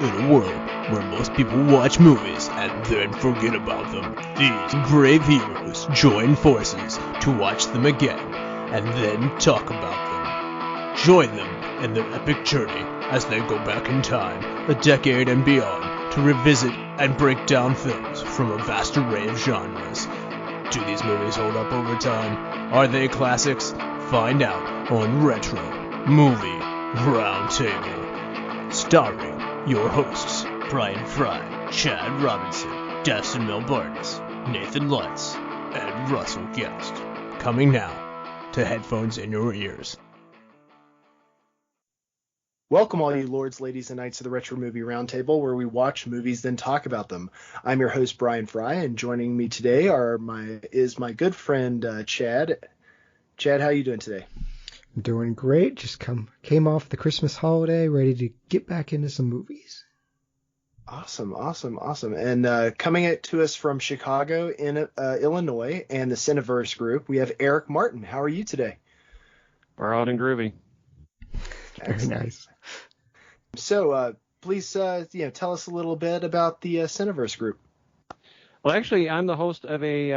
In a world where most people watch movies and then forget about them, these brave heroes join forces to watch them again and then talk about them. Join them in their epic journey as they go back in time, a decade and beyond, to revisit and break down films from a vast array of genres. Do these movies hold up over time? Are they classics? Find out on Retro Movie Roundtable. Starring your hosts, Brian Frye, Chad Robinson, Dustin Melbartis, Nathan Lutz, and Russell Guest. Coming now to headphones in your ears. Welcome all you lords, ladies, and knights of the Retro Movie Roundtable, where we watch movies then talk about them. I'm your host, Brian Frye, and joining me today is my good friend, Chad. Chad, how are you doing today? I'm doing great. Just came off the Christmas holiday, ready to get back into some movies. Awesome. And coming to us from Chicago, in Illinois, and the Cineverse group, we have Erik Martin. How are you today? We're out and groovy. Very nice. So, please, tell us a little bit about the Cineverse group. Well, actually, I'm the host of a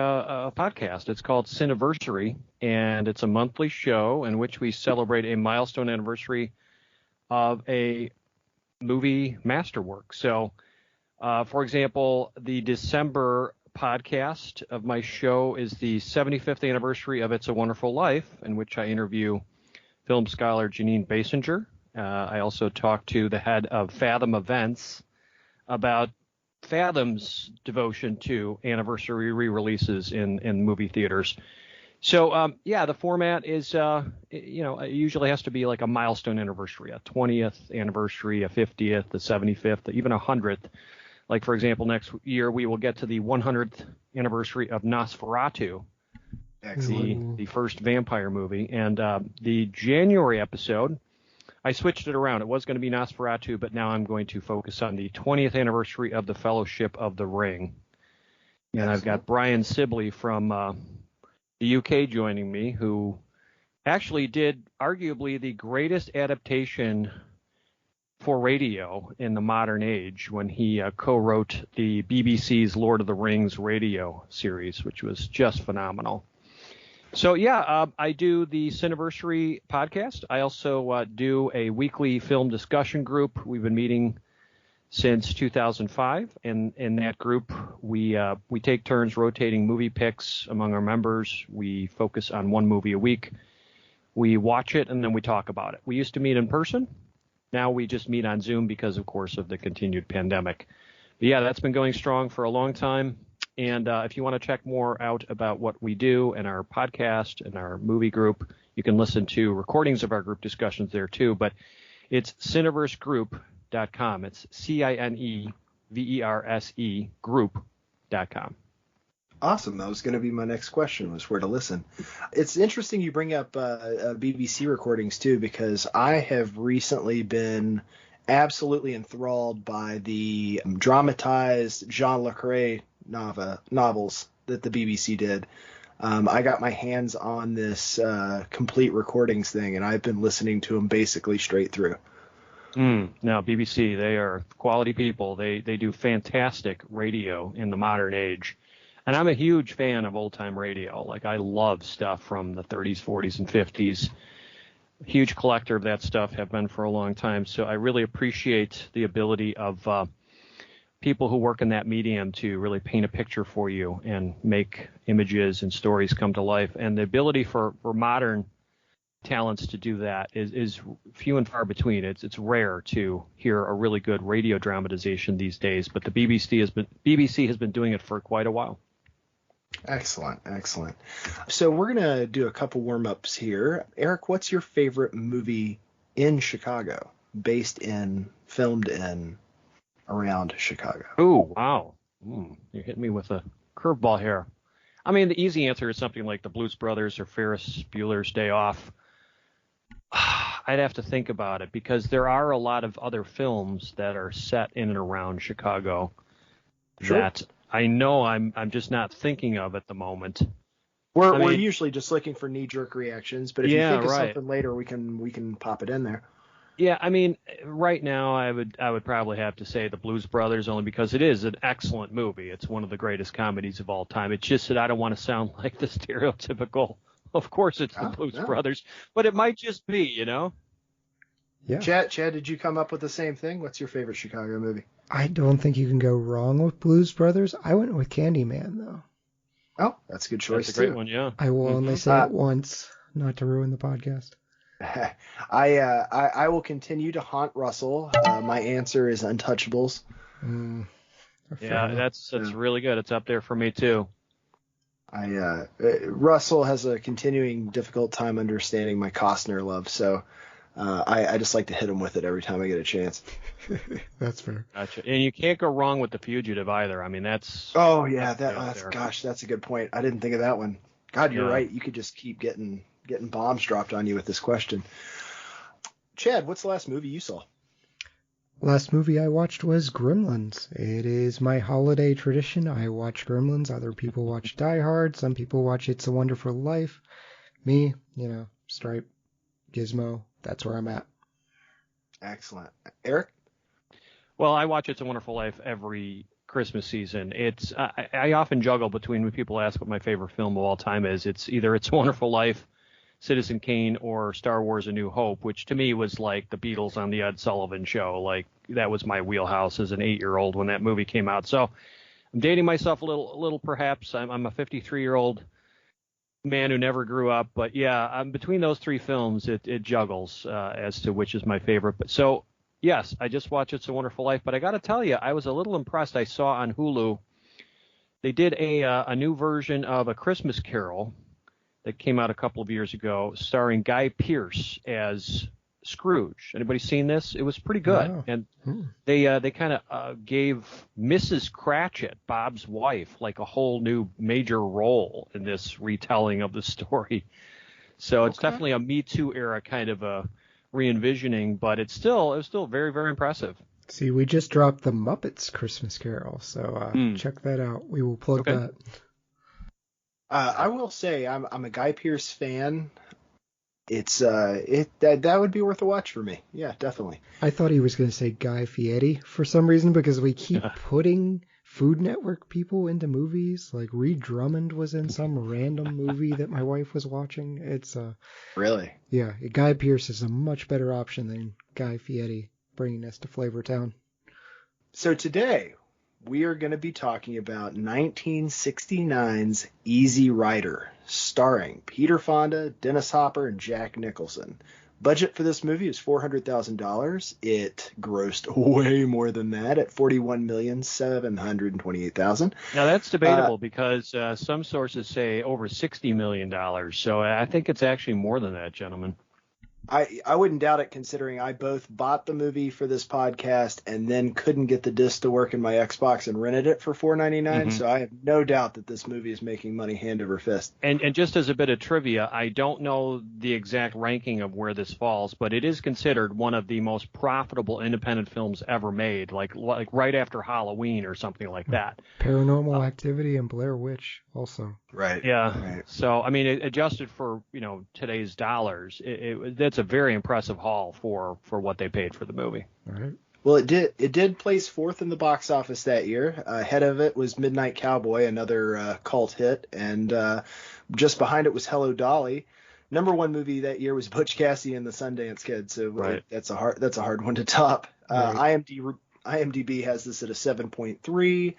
podcast. It's called Cineversary, and it's a monthly show in which we celebrate a milestone anniversary of a movie masterwork. So, for example, the December podcast of my show is the 75th anniversary of It's a Wonderful Life, in which I interview film scholar Janine Basinger. I also talk to the head of Fathom Events about Fathom's devotion to anniversary re-releases in movie theaters. So, the format is, it usually has to be like a milestone anniversary, a 20th anniversary, a 50th, a 75th, even a 100th. Like, for example, next year we will get to the 100th anniversary of Nosferatu, the first vampire movie. And the January episode, I switched it around. It was going to be Nosferatu, but now I'm going to focus on the 20th anniversary of the Fellowship of the Ring. And I've got Bryan Sibley from the UK joining me, who actually did arguably the greatest adaptation for radio in the modern age when he co-wrote the BBC's Lord of the Rings radio series, which was just phenomenal. So, I do the Cineversary podcast. I also do a weekly film discussion group. We've been meeting since 2005, and in that group, we take turns rotating movie picks among our members. We focus on one movie a week. We watch it, and then we talk about it. We used to meet in person. Now we just meet on Zoom because, of course, of the continued pandemic. But that's been going strong for a long time. And if you want to check more out about what we do and our podcast and our movie group, you can listen to recordings of our group discussions there too. But it's cineversegroup.com. It's CINEVERSE group.com. Awesome. That was going to be my next question, was where to listen. It's interesting you bring up BBC recordings too, because I have recently been absolutely enthralled by the dramatized Jean Le Carré novels that the BBC did. I got my hands on this complete recordings thing, and I've been listening to them basically straight through. No, BBC, they are quality people. They do fantastic radio in the modern age. And I'm a huge fan of old-time radio. Like, I love stuff from the 30s, 40s, and 50s. Huge collector of that stuff, have been for a long time. So I really appreciate the ability of people who work in that medium to really paint a picture for you and make images and stories come to life. And the ability for modern talents to do that is few and far between. It's rare to hear a really good radio dramatization these days, but the BBC has been doing it for quite a while. Excellent. So we're going to do a couple warm-ups here. Erik, what's your favorite movie in Chicago, filmed in around Chicago? Oh, wow. You're hitting me with a curveball here. I mean, the easy answer is something like The Blues Brothers or Ferris Bueller's Day Off. I'd have to think about it, because there are a lot of other films that are set in and around Chicago that I know I'm just not thinking of at the moment. We're usually just looking for knee-jerk reactions, but if you think of something later, we can pop it in there. Yeah, I mean, right now I would probably have to say The Blues Brothers, only because it is an excellent movie. It's one of the greatest comedies of all time. It's just that I don't want to sound like the stereotypical, of course it's The Blues Brothers, but it might just be, you know? Yeah. Chad, did you come up with the same thing? What's your favorite Chicago movie? I don't think you can go wrong with Blues Brothers. I went with Candyman, though. Oh, that's a good choice, That's a great one, yeah. I will only say it once, not to ruin the podcast. I will continue to haunt Russell. My answer is Untouchables. Yeah, that's really good. It's up there for me too. Russell has a continuing difficult time understanding my Costner love, so I just like to hit him with it every time I get a chance. That's fair. Gotcha. And you can't go wrong with The Fugitive either. I mean, that's... Oh, yeah, that's a good point. I didn't think of that one. God, you're right. You could just keep getting bombs dropped on you with this question. Chad, what's the last movie you saw? Last movie I watched was Gremlins. It is my holiday tradition. I watch Gremlins. Other people watch Die Hard. Some people watch It's a Wonderful Life. Me, Stripe, Gizmo. That's where I'm at. Excellent. Eric? Well, I watch It's a Wonderful Life every Christmas season. It's I often juggle between when people ask what my favorite film of all time is. It's either It's a Wonderful Life, Citizen Kane, or Star Wars A New Hope, which to me was like the Beatles on the Ed Sullivan Show. Like, that was my wheelhouse as an 8-year-old when that movie came out. So I'm dating myself a little perhaps. I'm a 53-year-old man who never grew up. But yeah, between those three films, it juggles as to which is my favorite. But so, yes, I just watched It's a Wonderful Life. But I got to tell you, I was a little impressed. I saw on Hulu, they did a new version of A Christmas Carol that came out a couple of years ago, starring Guy Pearce as Scrooge. Anybody seen this? It was pretty good. Wow. And they kind of gave Mrs. Cratchit, Bob's wife, like a whole new major role in this retelling of the story. So it's definitely a Me Too era kind of a re-envisioning, but it was still very, very impressive. See, we just dropped the Muppets Christmas Carol, so check that out. We will plug that. I will say I'm a Guy Pearce fan. It's that would be worth a watch for me. Yeah, definitely. I thought he was going to say Guy Fieri for some reason, because we keep putting Food Network people into movies. Like Reed Drummond was in some random movie that my wife was watching. It's really, yeah. Guy Pearce is a much better option than Guy Fieri bringing us to Flavortown. So today we are going to be talking about 1969's Easy Rider, starring Peter Fonda, Dennis Hopper, and Jack Nicholson. Budget for this movie is $400,000. It grossed way more than that at $41,728,000. Now that's debatable because some sources say over $60 million. So I think it's actually more than that, gentlemen. I wouldn't doubt it, considering I both bought the movie for this podcast and then couldn't get the disc to work in my Xbox and rented it for $4.99. So I have no doubt that this movie is making money hand over fist. And just as a bit of trivia, I don't know the exact ranking of where this falls, but it is considered one of the most profitable independent films ever made, like right after Halloween or something like that. Paranormal Activity and Blair Witch also. Right. Yeah. Right. So I mean, adjusted for today's dollars, that's a very impressive haul for what they paid for the movie. All right. Well, it did place fourth in the box office that year. Ahead of it was Midnight Cowboy, another cult hit, and just behind it was Hello Dolly. Number one movie that year was Butch Cassidy and the Sundance Kid. So that's a hard one to top. IMDb has this at a 7.3.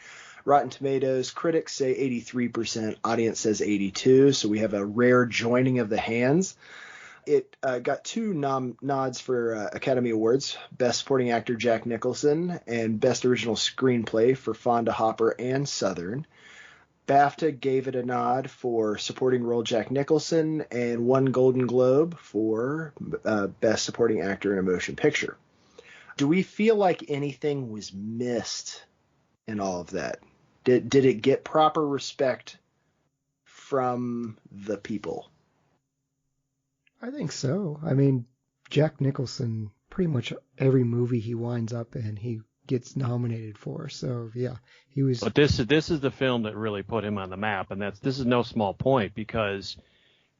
Rotten Tomatoes, critics say 83%, audience says 82%. So we have a rare joining of the hands. It got two nods for Academy Awards, Best Supporting Actor Jack Nicholson and Best Original Screenplay for Fonda, Hopper, and Southern. BAFTA gave it a nod for Supporting Role Jack Nicholson and one Golden Globe for Best Supporting Actor in a Motion Picture. Do we feel like anything was missed in all of that? Did it get proper respect from the people? I think so. I mean, Jack Nicholson, pretty much every movie he winds up in, he gets nominated for. So yeah, he was. But this is the film that really put him on the map, and this is no small point, because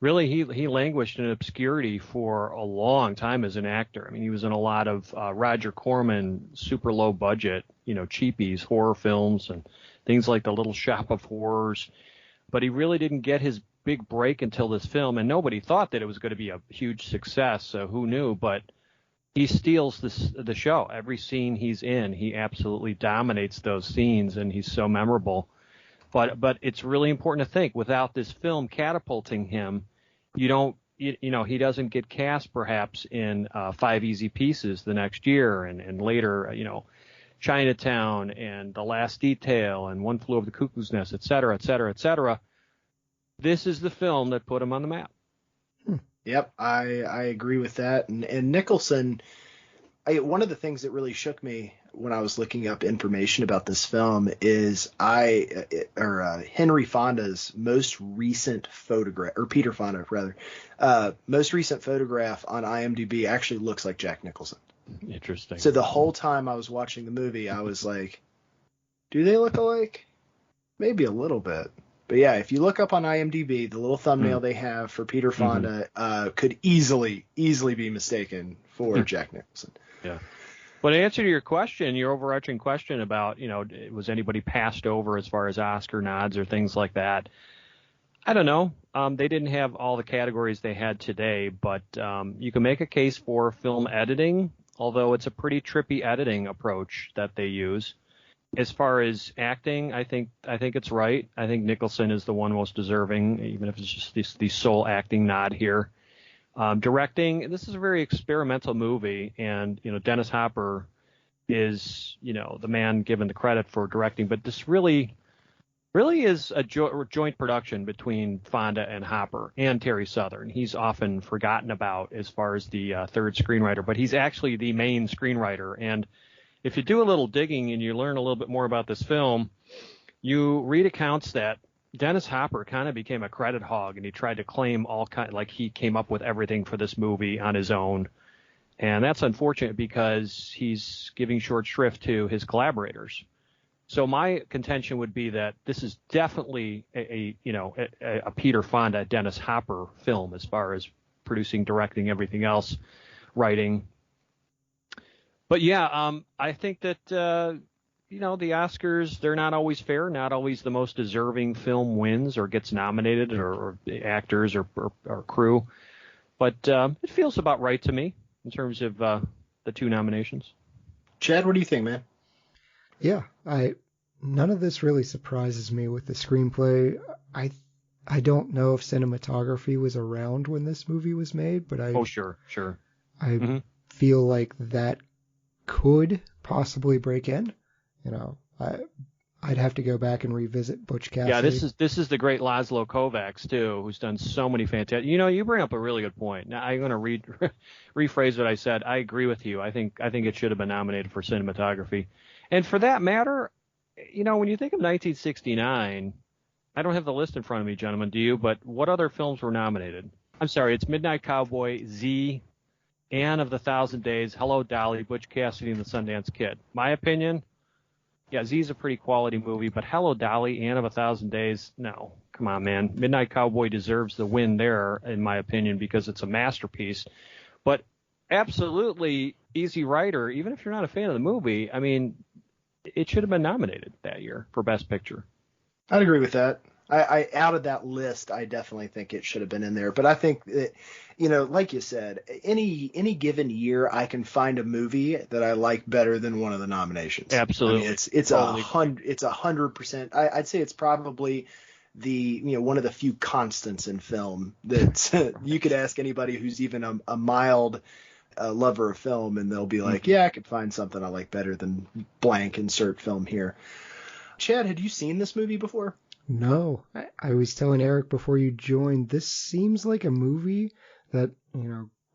really he languished in obscurity for a long time as an actor. I mean, he was in a lot of Roger Corman, super low budget, cheapies, horror films, and things like The Little Shop of Horrors. But he really didn't get his big break until this film, and nobody thought that it was going to be a huge success. So who knew? But he steals the show. Every scene he's in, he absolutely dominates those scenes, and he's so memorable. But it's really important to think, without this film catapulting him, he doesn't get cast perhaps in Five Easy Pieces the next year, and later, Chinatown and The Last Detail and One Flew Over the Cuckoo's Nest, et cetera, et cetera, et cetera. This is the film that put him on the map. Yep, I agree with that. And Nicholson, one of the things that really shook me when I was looking up information about this film is Henry Fonda's most recent photograph, or Peter Fonda rather, most recent photograph on IMDb actually looks like Jack Nicholson. Interesting. So the whole time I was watching the movie, I was like, do they look alike? Maybe a little bit. But yeah, if you look up on IMDb, the little thumbnail they have for Peter Fonda could easily be mistaken for Jack Nicholson. Yeah. But to answer to your question, your overarching question about, was anybody passed over as far as Oscar nods or things like that? I don't know. They didn't have all the categories they had today, but you can make a case for film editing, although it's a pretty trippy editing approach that they use. As far as acting, I think it's right. I think Nicholson is the one most deserving, even if it's just the sole acting nod here. Directing, this is a very experimental movie, and Dennis Hopper is the man given the credit for directing, but this really is a joint production between Fonda and Hopper and Terry Southern. He's often forgotten about as far as the third screenwriter, but he's actually the main screenwriter. And if you do a little digging and you learn a little bit more about this film, you read accounts that Dennis Hopper kind of became a credit hog, and he tried to claim like he came up with everything for this movie on his own. And that's unfortunate because he's giving short shrift to his collaborators. So my contention would be that this is definitely a Peter Fonda, Dennis Hopper film as far as producing, directing, everything else, writing. But yeah, I think that the Oscars, they're not always fair. Not always the most deserving film wins or gets nominated, or actors or crew. But it feels about right to me in terms of the two nominations. Chad, what do you think, man? Yeah, none of this really surprises me with the screenplay. I don't know if cinematography was around when this movie was made, but sure. I feel like that could possibly break in. I'd have to go back and revisit Butch Cassidy. Yeah, this is the great Laszlo Kovacs too, who's done so many fantastic. You bring up a really good point. Now I'm going to rephrase what I said. I agree with you. I think it should have been nominated for cinematography, and for that matter, when you think of 1969, I don't have the list in front of me, gentlemen. Do you? But what other films were nominated? I'm sorry, it's Midnight Cowboy, Z, Anne of the Thousand Days, Hello Dolly, Butch Cassidy and the Sundance Kid. My opinion, yeah, Z's a pretty quality movie, but Hello Dolly, Anne of a Thousand Days, no. Come on, man. Midnight Cowboy deserves the win there, in my opinion, because it's a masterpiece. But absolutely, Easy Rider, even if you're not a fan of the movie, I mean, it should have been nominated that year for Best Picture. I'd agree with that. I out of that list, I definitely think it should have been in there. But I think that, like you said, any given year, I can find a movie that I like better than one of the nominations. Absolutely, I mean, it's 100%. I'd say it's probably one of the few constants in film that you could ask anybody who's even a mild lover of film, and they'll be like, yeah, I could find something I like better than blank, insert film here. Chad, had you seen this movie before? No. I was telling Eric before you joined, this seems like a movie that,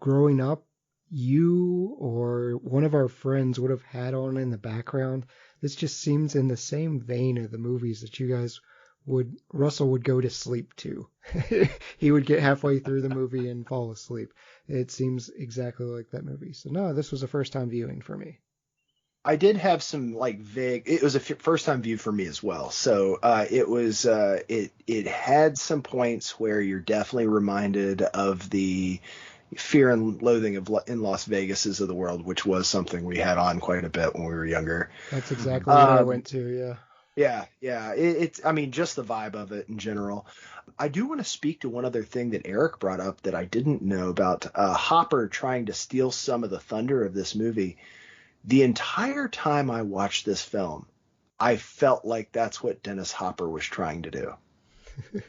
growing up, you or one of our friends would have had on in the background. This just seems in the same vein of the movies that you guys Russell would go to sleep to. He would get halfway through the movie and fall asleep. It seems exactly like that movie. So no, this was a first time viewing for me. I did have some like vague. It was a first time view for me as well, so it had some points where you're definitely reminded of the Fear and Loathing in Las Vegases of the world, which was something we had on quite a bit when we were younger. That's exactly what I went to. Yeah. Yeah. It's I mean, just the vibe of it in general. I do want to speak to one other thing that Erik brought up that I didn't know about. Hopper trying to steal some of the thunder of this movie. The entire time I watched this film, I felt like that's what Dennis Hopper was trying to do.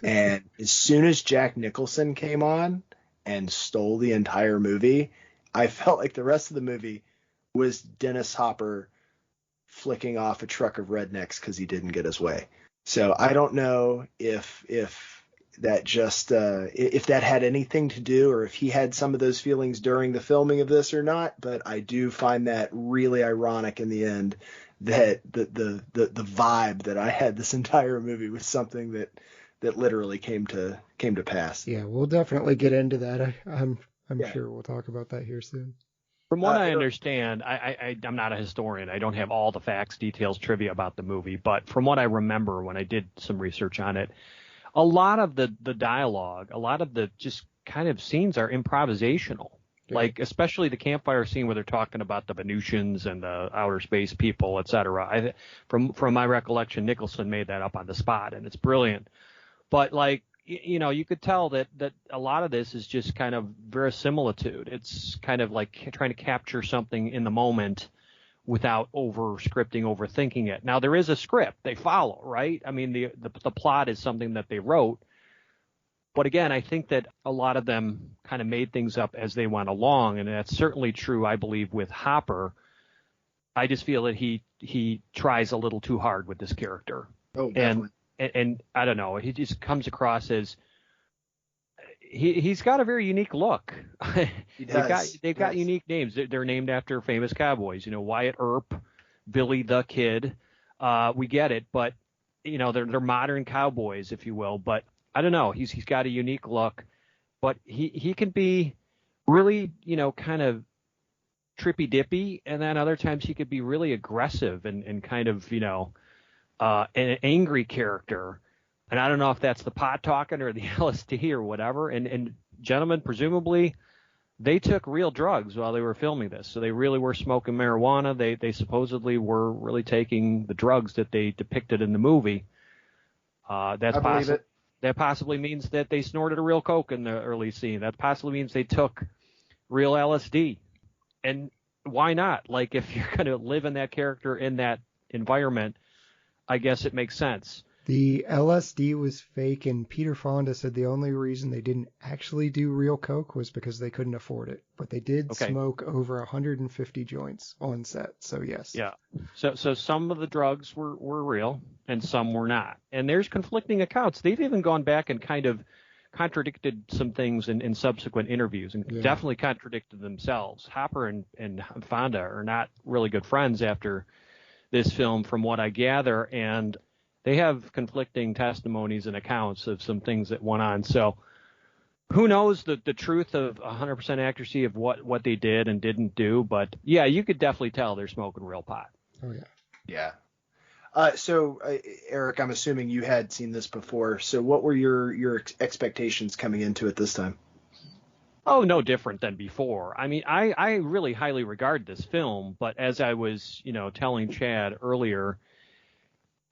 And as soon as Jack Nicholson came on and stole the entire movie, I felt like the rest of the movie was Dennis Hopper flicking off a truck of rednecks because he didn't get his way. So I don't know if that just if that had anything to do, or if he had some of those feelings during the filming of this or not, but I do find that really ironic in the end that the vibe that I had this entire movie was something that literally came to pass. Yeah, we'll definitely get into that. I'm sure we'll talk about that here soon. From what I understand, I'm not a historian. I don't have all the facts, details, trivia about the movie, but from what I remember when I did some research on it, a lot of the dialogue, a lot of the just kind of scenes are improvisational. Yeah. Like especially the campfire scene where they're talking about the Venusians and the outer space people, etc. From my recollection, Nicholson made that up on the spot, and it's brilliant. But like, you know, you could tell that a lot of this is just kind of verisimilitude. It's kind of like trying to capture something in the moment without over-scripting, overthinking it. Now, there is a script they follow, right? I mean, the plot is something that they wrote. But again, I think that a lot of them kind of made things up as they went along, and that's certainly true, I believe, with Hopper. I just feel that he tries a little too hard with this character. Oh, definitely. And I don't know, he just comes across as he's got a very unique look. He does. They've got unique names. They're named after famous cowboys. You know, Wyeth Earp, Billy the Kid. We get it, but you know they're modern cowboys, if you will. But I don't know. He's got a unique look, but he can be really, you know, kind of trippy dippy, and then other times he could be really aggressive and kind of, you know, an angry character. And I don't know if that's the pot talking or the LSD or whatever. And gentlemen, presumably, they took real drugs while they were filming this. So they really were smoking marijuana. They supposedly were really taking the drugs that they depicted in the movie. That possibly means that they snorted a real coke in the early scene. That possibly means they took real LSD. And why not? Like, if you're going to live in that character in that environment, I guess it makes sense. The LSD was fake, and Peter Fonda said the only reason they didn't actually do real coke was because they couldn't afford it. But they did smoke over 150 joints on set, so yes. Yeah. So some of the drugs were real, and some were not. And there's conflicting accounts. They've even gone back and kind of contradicted some things in subsequent interviews, and definitely contradicted themselves. Hopper and Fonda are not really good friends after this film, from what I gather, and they have conflicting testimonies and accounts of some things that went on. So who knows the truth of 100% accuracy of what they did and didn't do. But, yeah, you could definitely tell they're smoking real pot. Oh, yeah. Yeah. So, Erik, I'm assuming you had seen this before. So what were your expectations coming into it this time? Oh, no different than before. I mean, I really highly regard this film. But as I was, you know, telling Chad earlier,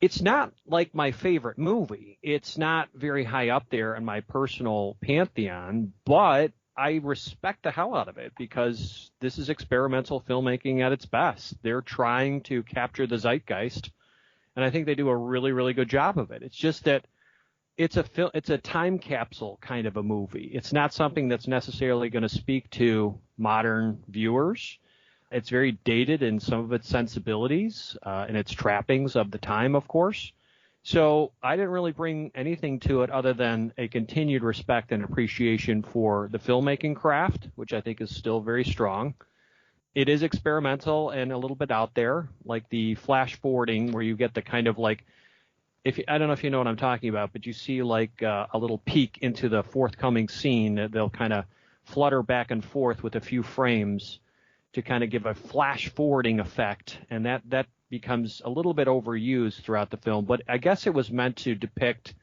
it's not like my favorite movie. It's not very high up there in my personal pantheon, but I respect the hell out of it because this is experimental filmmaking at its best. They're trying to capture the zeitgeist, and I think they do a really, really good job of it. It's just that it's a time capsule kind of a movie. It's not something that's necessarily going to speak to modern viewers. It's very dated in some of its sensibilities and its trappings of the time, of course. So I didn't really bring anything to it other than a continued respect and appreciation for the filmmaking craft, which I think is still very strong. It is experimental and a little bit out there, like the flash forwarding where you get the kind of like, I don't know if you know what I'm talking about, but you see like a little peek into the forthcoming scene. They'll kind of flutter back and forth with a few frames. to kind of give a flash forwarding effect, and that becomes a little bit overused throughout the film. But I guess it was meant to depict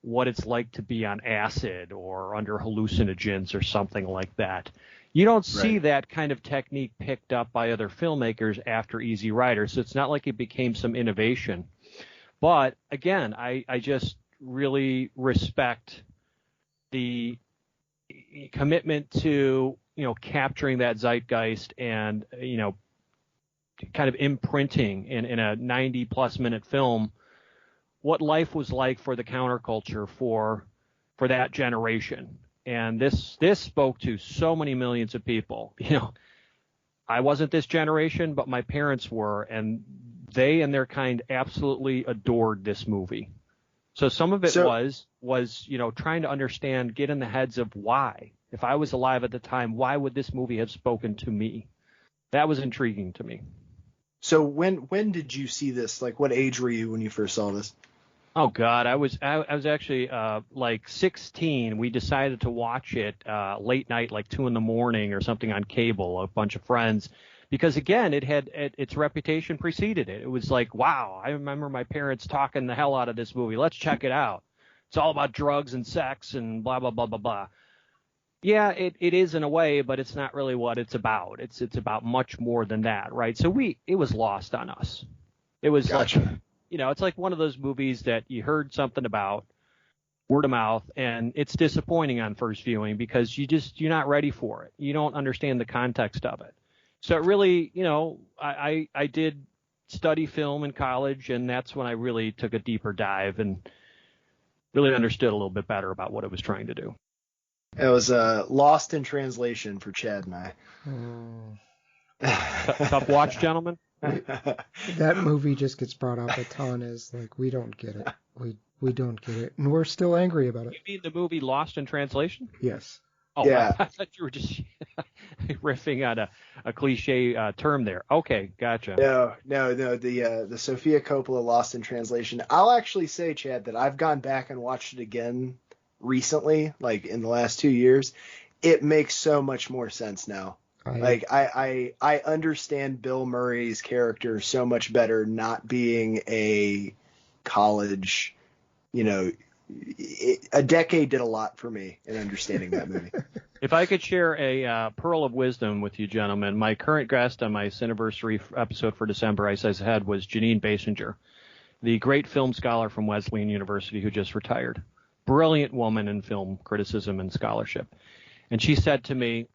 what it's like to be on acid or under hallucinogens or something like that. You don't see that kind of technique picked up by other filmmakers after Easy Rider, so it's not like it became some innovation. But again, I just really respect the commitment to, capturing that zeitgeist and, kind of imprinting in a 90-plus minute film what life was like for the counterculture for that generation. And this spoke to so many millions of people. I wasn't this generation, but my parents were, and they and their kind absolutely adored this movie. So some of it was trying to understand, get in the heads of why. If I was alive at the time, why would this movie have spoken to me? That was intriguing to me. So when did you see this? Like, what age were you when you first saw this? Oh God, I was actually like 16. We decided to watch it late night, like 2 a.m. or something on cable, a bunch of friends, because again, it had its reputation preceded it. It was like, wow, I remember my parents talking the hell out of this movie. Let's check it out. It's all about drugs and sex and blah blah blah blah blah. Yeah, it is in a way, but it's not really what it's about. It's about much more than that, right? So it was lost on us. It was Gotcha. like, it's like one of those movies that you heard something about, word of mouth, and it's disappointing on first viewing because you're not ready for it. You don't understand the context of it. So it really, I did study film in college, and that's when I really took a deeper dive and really understood a little bit better about what it was trying to do. It was lost in translation for Chad and I. Tough watch, gentlemen. That movie just gets brought up a ton as like, we don't get it. We don't get it. And we're still angry about it. You mean the movie Lost in Translation? Yes. Oh, yeah. I thought you were just riffing on a cliche term there. Okay, gotcha. No. The Sofia Coppola Lost in Translation. I'll actually say, Chad, that I've gone back and watched it again recently, like in the last 2 years. It makes so much more sense now. I understand Bill Murray's character so much better not being a college, a decade did a lot for me in understanding that movie. If I could share a pearl of wisdom with you, gentlemen, my current guest on my Cineversary episode for December, I said, was Janine Basinger, the great film scholar from Wesleyan University who just retired. Brilliant woman in film criticism and scholarship. And she said to me,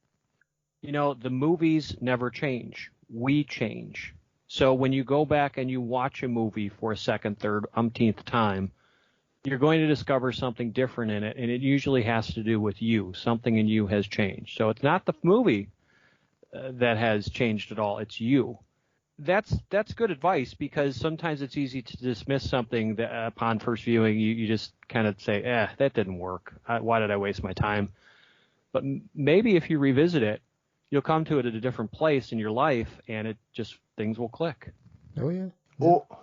the movies never change. We change. So when you go back and you watch a movie for a second, third, umpteenth time, you're going to discover something different in it, and it usually has to do with you. Something in you has changed. So it's not the movie that has changed at all. It's you. That's good advice, because sometimes it's easy to dismiss something that upon first viewing. You just kind of say, that didn't work. Why did I waste my time? But maybe if you revisit it, you'll come to it at a different place in your life, and things will click. Oh, yeah.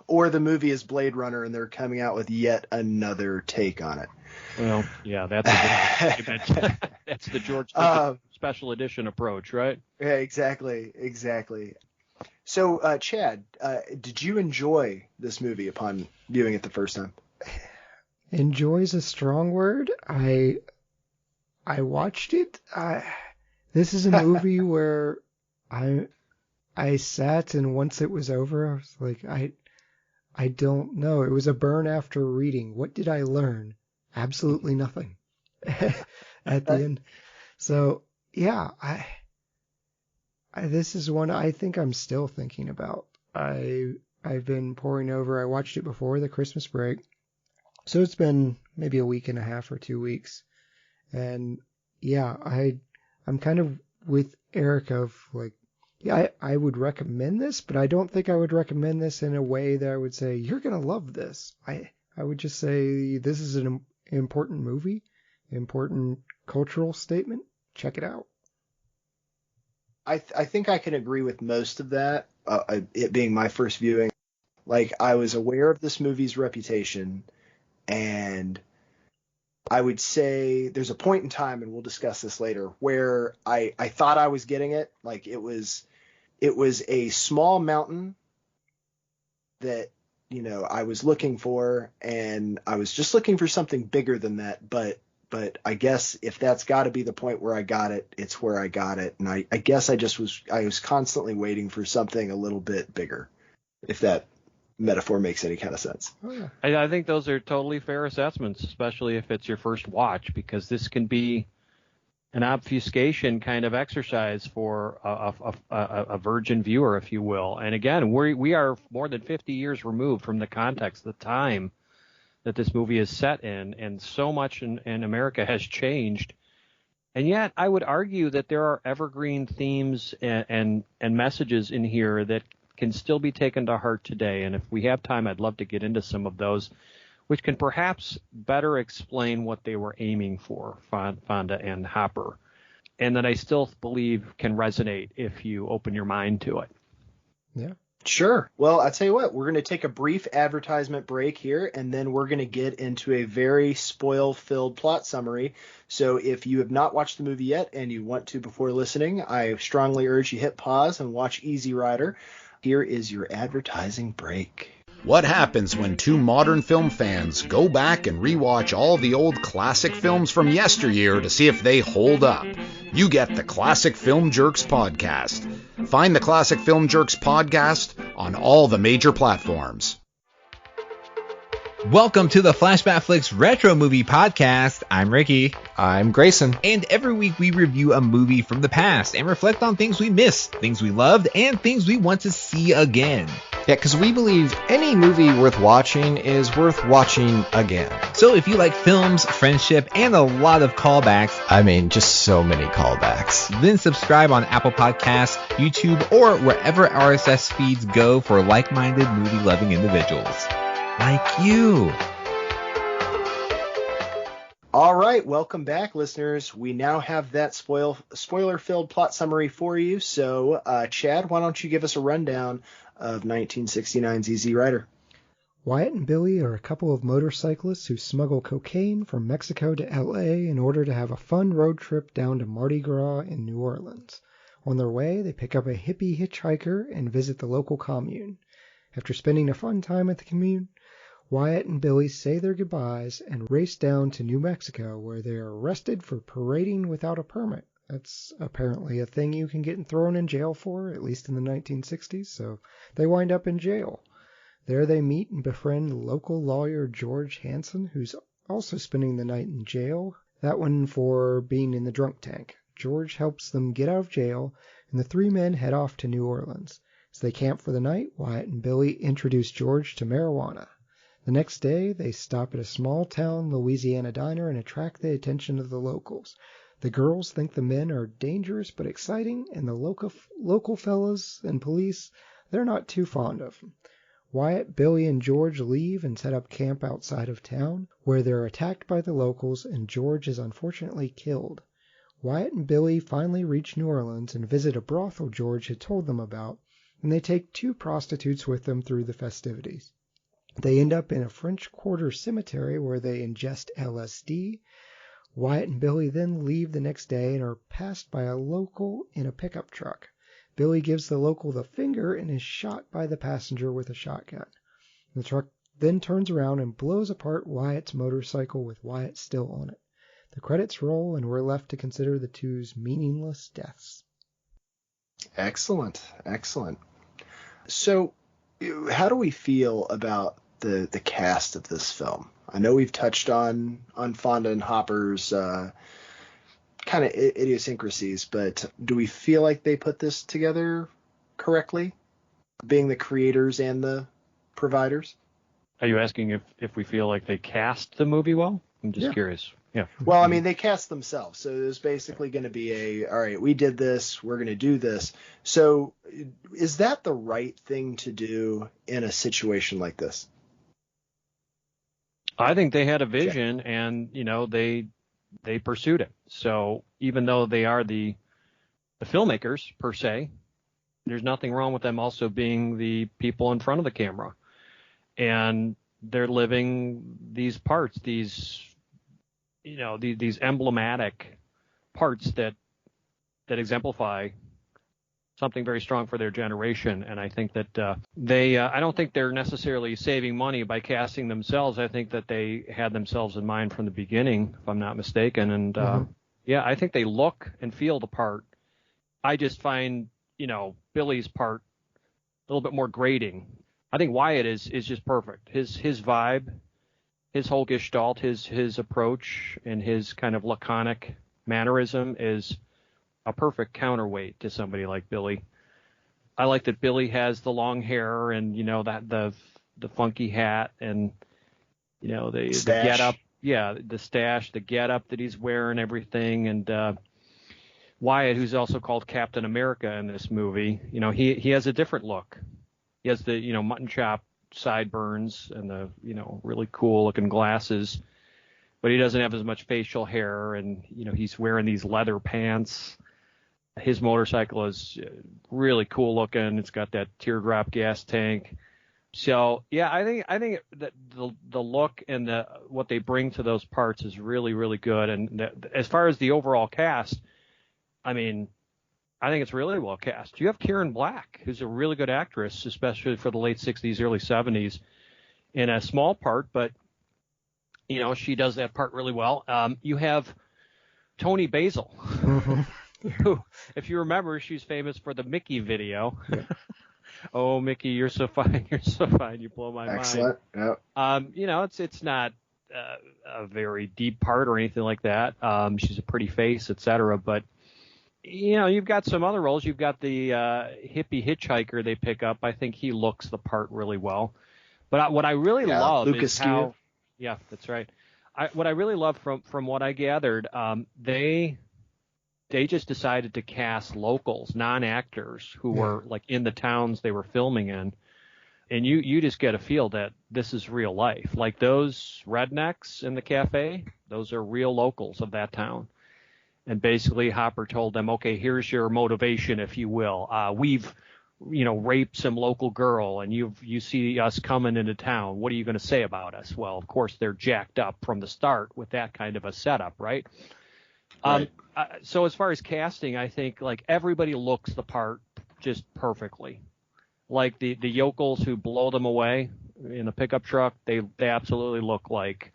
Or the movie is Blade Runner, and they're coming out with yet another take on it. Well, yeah, that's a good argument. That's the George Lucas special edition approach, right? Yeah, exactly. So, Chad, did you enjoy this movie upon viewing it the first time? Enjoy is a strong word. I watched it. This is a movie where I sat, and once it was over, I was like, I don't know. It was a burn after reading. What did I learn? Absolutely nothing at the end. So, yeah, this is one I think I'm still thinking about. I've been poring over. I watched it before the Christmas break, so it's been maybe a week and a half or 2 weeks. And yeah, I'm kind of with Erik of like, yeah, I would recommend this, but I don't think I would recommend this in a way that I would say, you're going to love this. I would just say this is an important movie, important cultural statement. Check it out. I think I can agree with most of that, it being my first viewing. Like, I was aware of this movie's reputation, and I would say there's a point in time, and we'll discuss this later, where I thought I was getting it. Like, it was it was a small mountain that, you know, I was looking for, and I was just looking for something bigger than that. But I guess if that's got to be the point where I got it, it's where I got it. And I guess I was constantly waiting for something a little bit bigger, if that metaphor makes any kind of sense. Oh, yeah. I think those are totally fair assessments, especially if it's your first watch, because this can be an obfuscation kind of exercise for a virgin viewer, if you will. And again, we are more than 50 years removed from the context, the time that this movie is set in, and so much in America has changed. And yet, I would argue that there are evergreen themes and messages in here that can still be taken to heart today. And if we have time, I'd love to get into some of those, which can perhaps better explain what they were aiming for, Fonda and Hopper, and that I still believe can resonate if you open your mind to it. Yeah. Sure. Well, I'll tell you what, we're going to take a brief advertisement break here, and then we're going to get into a very spoil-filled plot summary. So if you have not watched the movie yet and you want to before listening, I strongly urge you hit pause and watch Easy Rider. Here is your advertising break. What happens when two modern film fans go back and rewatch all the old classic films from yesteryear to see if they hold up? You get the Classic Film Jerks podcast. Find the Classic Film Jerks podcast on all the major platforms. Welcome to the Flashback Flicks Retro Movie Podcast. I'm Ricky. I'm Grayson. And every week we review a movie from the past and reflect on things we missed, things we loved, and things we want to see again. Yeah, because we believe any movie worth watching is worth watching again. So if you like films, friendship, and a lot of callbacks, I mean, just so many callbacks, then subscribe on Apple Podcasts, YouTube, or wherever RSS feeds go for like-minded movie-loving individuals. Like you. All right, welcome back, listeners. We now have that spoiler-filled plot summary for you. So, Chad, why don't you give us a rundown of 1969's Easy Rider? Wyatt and Billy are a couple of motorcyclists who smuggle cocaine from Mexico to L.A. in order to have a fun road trip down to Mardi Gras in New Orleans. On their way, they pick up a hippie hitchhiker and visit the local commune. After spending a fun time at the commune, Wyatt and Billy say their goodbyes and race down to New Mexico, where they are arrested for parading without a permit. That's apparently a thing you can get thrown in jail for, at least in the 1960s, so they wind up in jail. There they meet and befriend local lawyer George Hansen, who's also spending the night in jail, that one for being in the drunk tank. George helps them get out of jail, and the three men head off to New Orleans. As they camp for the night, Wyatt and Billy introduce George to marijuana. The next day, they stop at a small-town Louisiana diner and attract the attention of the locals. The girls think the men are dangerous but exciting, and the local fellas and police, they're not too fond of them. Wyatt, Billy, and George leave and set up camp outside of town, where they're attacked by the locals, and George is unfortunately killed. Wyatt and Billy finally reach New Orleans and visit a brothel George had told them about, and they take two prostitutes with them through the festivities. They end up in a French Quarter cemetery where they ingest LSD. Wyatt and Billy then leave the next day and are passed by a local in a pickup truck. Billy gives the local the finger and is shot by the passenger with a shotgun. The truck then turns around and blows apart Wyatt's motorcycle with Wyatt still on it. The credits roll and we're left to consider the two's meaningless deaths. Excellent, excellent. So, how do we feel about the cast of this film? I know we've touched on Fonda and Hopper's kind of idiosyncrasies, but do we feel like they put this together correctly, being the creators and the providers? Are you asking if we feel like they cast the movie well? I'm just curious. Yeah. Well, I mean, they cast themselves, so there's basically going to be all right, we did this, we're going to do this. So is that the right thing to do in a situation like this? I think they had a vision, and they pursued it. So even though they are the filmmakers per se, there's nothing wrong with them also being the people in front of the camera, and they're living these parts, these emblematic parts that exemplify something very strong for their generation. And I think that I don't think they're necessarily saving money by casting themselves. I think that they had themselves in mind from the beginning, if I'm not mistaken. And I think they look and feel the part. I just find, Billy's part a little bit more grating. I think Wyeth is just perfect. His vibe, his whole gestalt, his approach, and his kind of laconic mannerism is a perfect counterweight to somebody like Billy. I like that Billy has the long hair and that the funky hat and the getup. Yeah, the stash, the getup that he's wearing, everything. And Wyeth, who's also called Captain America in this movie, he has a different look. He has the mutton chop sideburns and the really cool looking glasses, but he doesn't have as much facial hair, and he's wearing these leather pants. His motorcycle is really cool looking. It's got that teardrop gas tank. So yeah, I think that the look and what they bring to those parts is really, really good. And as far as the overall cast, I mean, I think it's really well cast. You have Karen Black, who's a really good actress, especially for the late 60s, early 70s, in a small part, but she does that part really well. You have Toni Basil. Who, if you remember, she's famous for the Mickey video. Yeah. Oh, Mickey, you're so fine. You're so fine. You blow my mind. Excellent. Yep. It's not a very deep part or anything like that. She's a pretty face, etc. But you've got some other roles. You've got the hippie hitchhiker they pick up. I think he looks the part really well. But what I really love is how. Yeah, that's right. What I really love from what I gathered, they just decided to cast locals, non-actors who were like in the towns they were filming in. And you just get a feel that this is real life. Like those rednecks in the cafe, those are real locals of that town. And basically Hopper told them, okay, here's your motivation, if you will. We've, raped some local girl and you see us coming into town. What are you going to say about us? Well, of course, they're jacked up from the start with that kind of a setup, right? Right. So as far as casting, I think like everybody looks the part just perfectly. Like the yokels who blow them away in the pickup truck, they absolutely look like,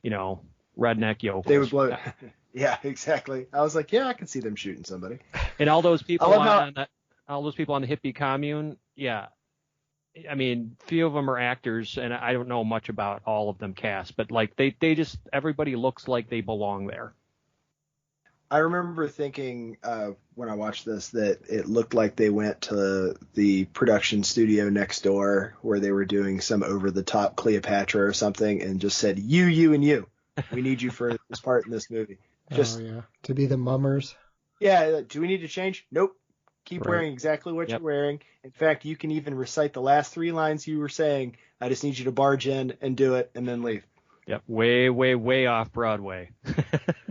redneck yokels. They would blow. Yeah, exactly. I was like, yeah, I can see them shooting somebody. And all those people on the hippie commune, yeah. I mean, few of them are actors, and I don't know much about all of them cast, but like they just everybody looks like they belong there. I remember thinking when I watched this that it looked like they went to the production studio next door where they were doing some over-the-top Cleopatra or something and just said, you, and you. We need you for this part in this movie. To be the mummers. Yeah, do we need to change? Nope. Keep wearing exactly what you're wearing. In fact, you can even recite the last 3 lines you were saying. I just need you to barge in and do it and then leave. Yep, way, way, way off Broadway.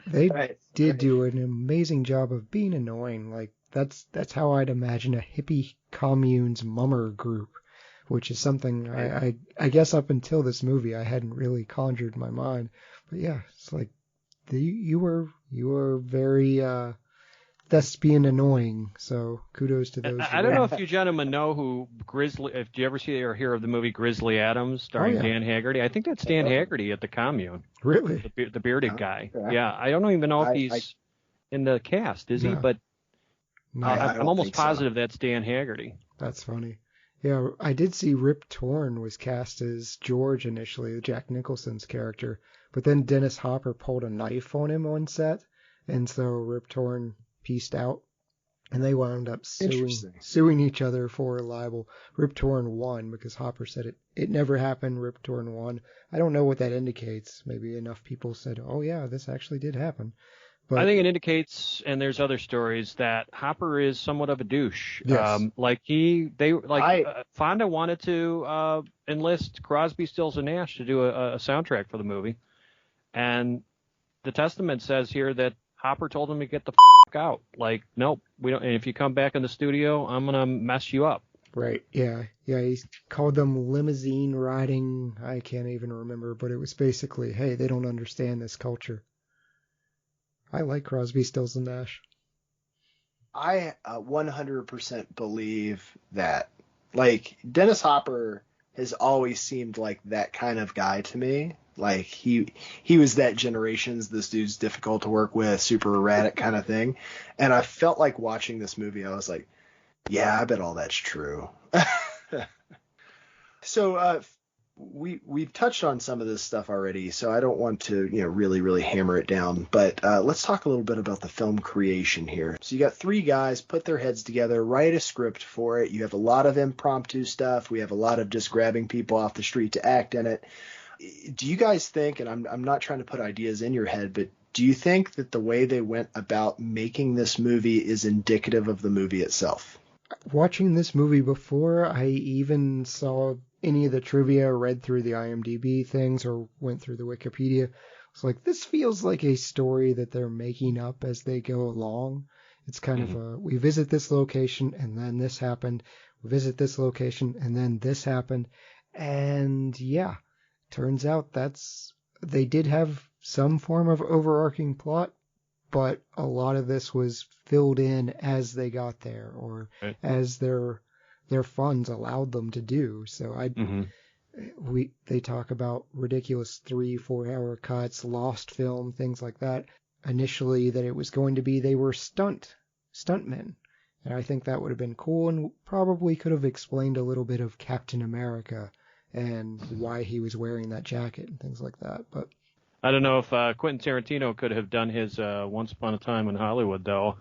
They did do an amazing job of being annoying. Like that's how I'd imagine a hippie commune's mummer group, which is something I guess up until this movie I hadn't really conjured in my mind. But yeah, it's like you were very that's being annoying. So kudos to those. I don't know if you gentlemen know who if you ever see or hear of the movie Grizzly Adams starring Dan Haggerty. I think that's Dan Haggerty at the commune. Really? The bearded guy. Yeah, I don't even know if he's in the cast, is he? But I'm almost positive that's Dan Haggerty. That's funny. Yeah, I did see Rip Torn was cast as George initially, Jack Nicholson's character, but then Dennis Hopper pulled a knife on him on set, and so Rip Torn pieced out, and they wound up suing each other for libel. Rip Torn won because Hopper said it never happened. Rip Torn won. I don't know what that indicates. Maybe enough people said, oh yeah, this actually did happen. But I think it indicates, and there's other stories, that Hopper is somewhat of a douche. Yes. Fonda wanted to enlist Crosby, Stills, and Nash to do a soundtrack for the movie, and the testament says here that Hopper told him to get the out. Like, nope, we don't. And if you come back in the studio, I'm gonna mess you up. Right. Yeah. He called them limousine riding. I can't even remember, but it was basically, hey, they don't understand this culture. I like Crosby, Stills, and Nash. I 100% believe that. Like, Dennis Hopper has always seemed like that kind of guy to me. Like, he was that generation's, this dude's difficult to work with, super erratic kind of thing. And I felt like watching this movie, I was like, yeah, I bet all that's true. So we've touched on some of this stuff already, so I don't want to really, really hammer it down. But let's talk a little bit about the film creation here. So you got three guys put their heads together, write a script for it. You have a lot of impromptu stuff. We have a lot of just grabbing people off the street to act in it. Do you guys think, and I'm not trying to put ideas in your head, but do you think that the way they went about making this movie is indicative of the movie itself? Watching this movie before I even saw any of the trivia, read through the IMDb things, or went through the Wikipedia, I was like, this feels like a story that they're making up as they go along. It's kind of a, we visit this location and then this happened. We visit this location and then this happened. And yeah, turns out they did have some form of overarching plot, but a lot of this was filled in as they got there, or as their funds allowed them to do. So they talk about ridiculous 3-4 hour cuts, lost film, things like that. Initially, that it was going to be they were stuntmen, and I think that would have been cool, and probably could have explained a little bit of Captain America and why he was wearing that jacket and things like that. But I don't know if Quentin Tarantino could have done his Once Upon a Time in Hollywood, though,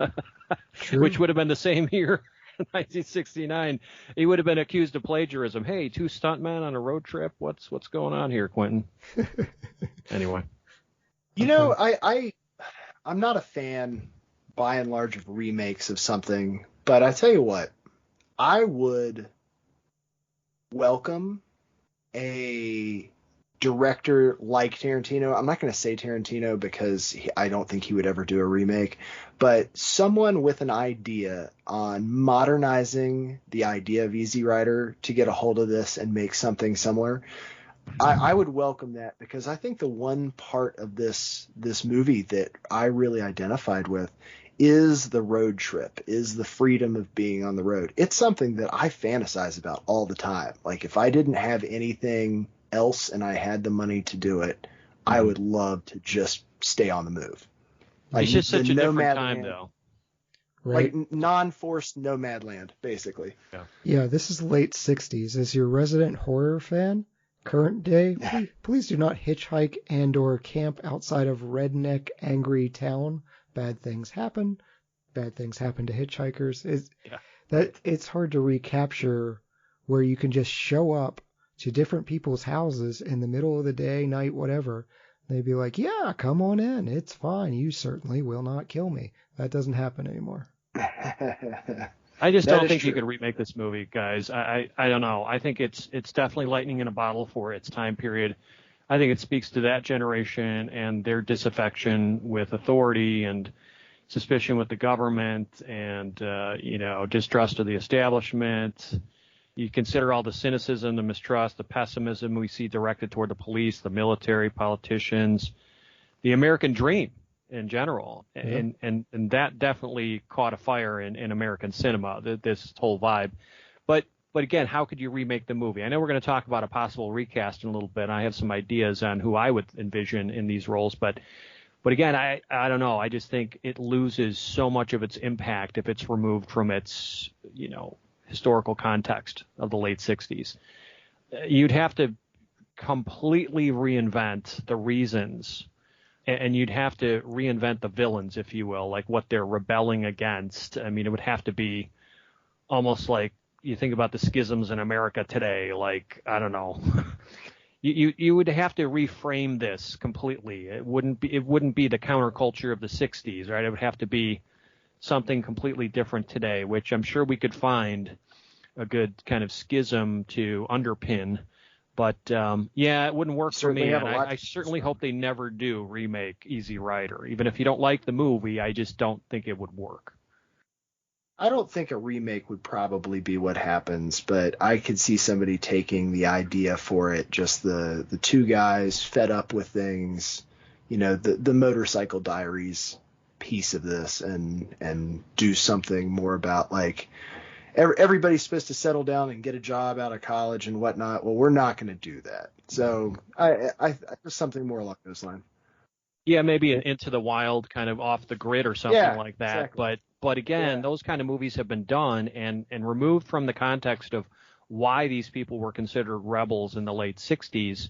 which would have been the same year, 1969. He would have been accused of plagiarism. Hey, two stuntmen on a road trip? What's going on here, Quentin? Anyway. I'm not a fan, by and large, of remakes of something, but I tell you what, I would welcome a director like Tarantino. I'm not going to say Tarantino because I don't think he would ever do a remake, but someone with an idea on modernizing the idea of Easy Rider to get a hold of this and make something similar. I would welcome that, because I think the one part of this movie that I really identified with is the road trip, is the freedom of being on the road. It's something that I fantasize about all the time. Like, if I didn't have anything else and I had the money to do it, I would love to just stay on the move. Like, it's just such a different time, though. Right. Like non-forced nomad land, basically. Yeah, this is late 60s. As your resident horror fan, current day, please do not hitchhike and or camp outside of redneck angry town. Bad things happen. Bad things happen to hitchhikers. It's hard to recapture where you can just show up to different people's houses in the middle of the day, night, whatever. They'd be like, yeah, come on in. It's fine. You certainly will not kill me. That doesn't happen anymore. I just don't think you could remake this movie, guys. I don't know. I think it's definitely lightning in a bottle for its time period. I think it speaks to that generation and their disaffection with authority and suspicion with the government and, distrust of the establishment. You consider all the cynicism, the mistrust, the pessimism we see directed toward the police, the military, politicians, the American dream in general. And that definitely caught a fire in American cinema, this whole vibe. But again, how could you remake the movie? I know we're going to talk about a possible recast in a little bit. I have some ideas on who I would envision in these roles, but again, I don't know. I just think it loses so much of its impact if it's removed from its, historical context of the late 60s. You'd have to completely reinvent the reasons, and you'd have to reinvent the villains, if you will, like what they're rebelling against. I mean, it would have to be almost like you think about the schisms in America today, like, I don't know. You would have to reframe this completely. It wouldn't be the counterculture of the 60s, right? It would have to be something completely different today, which I'm sure we could find a good kind of schism to underpin. But, it wouldn't work for me. And I certainly hope they never do remake Easy Rider. Even if you don't like the movie, I just don't think it would work. I don't think a remake would probably be what happens, but I could see somebody taking the idea for it, just the two guys fed up with things, the Motorcycle Diaries, piece of this and do something more about like everybody's supposed to settle down and get a job out of college and whatnot. Well, we're not going to do that. So I something more along those lines. Yeah, maybe an Into the Wild kind of off the grid or something like that. Exactly. But again, those kind of movies have been done and removed from the context of why these people were considered rebels in the late 60s